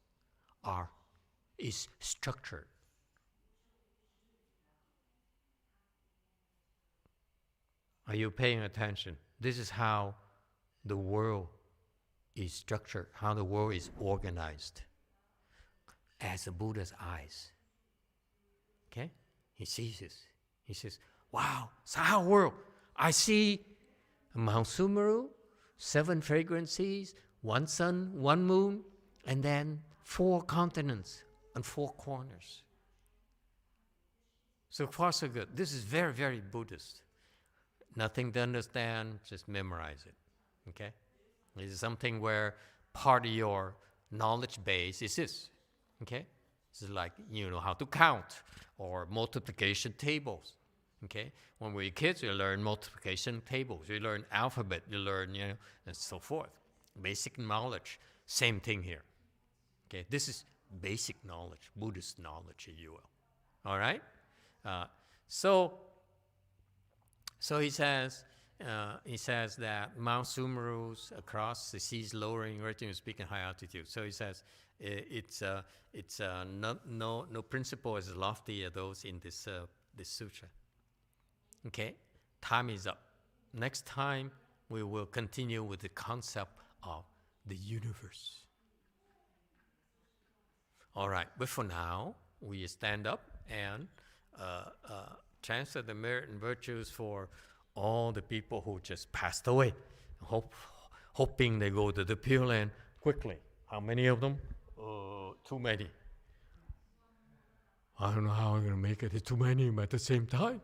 is structured. Are you paying attention? This is how the world is structured, how the world is organized as the Buddha's eyes. Okay? He sees this. He says, wow, Saha world, I see Mount Sumeru, 7 fragrant seas, 1 sun, 1 moon, and then 4 continents and 4 corners. So far, so good. This is very, very Buddhist. Nothing to understand, just memorize it. Okay? This is something where part of your knowledge base is this. Okay? This is like, you know how to count or multiplication tables. Okay? When we're kids, you learn multiplication tables. You learn alphabet. You learn, you know, and so forth. Basic knowledge. Same thing here. Okay? This is basic knowledge, Buddhist knowledge, if you will. All right? So he says that Mount Sumeru's across the seas lowering, originally speaking, high altitude. So he says no principle as lofty as those in this sutra. Okay, time is up. Next time we will continue with the concept of the universe. All right, but for now we stand up and transfer the merit and virtues for all the people who just passed away, hoping they go to the Pure Land quickly. How many of them? Too many. I don't know how I'm going to make it. Too many at the same time.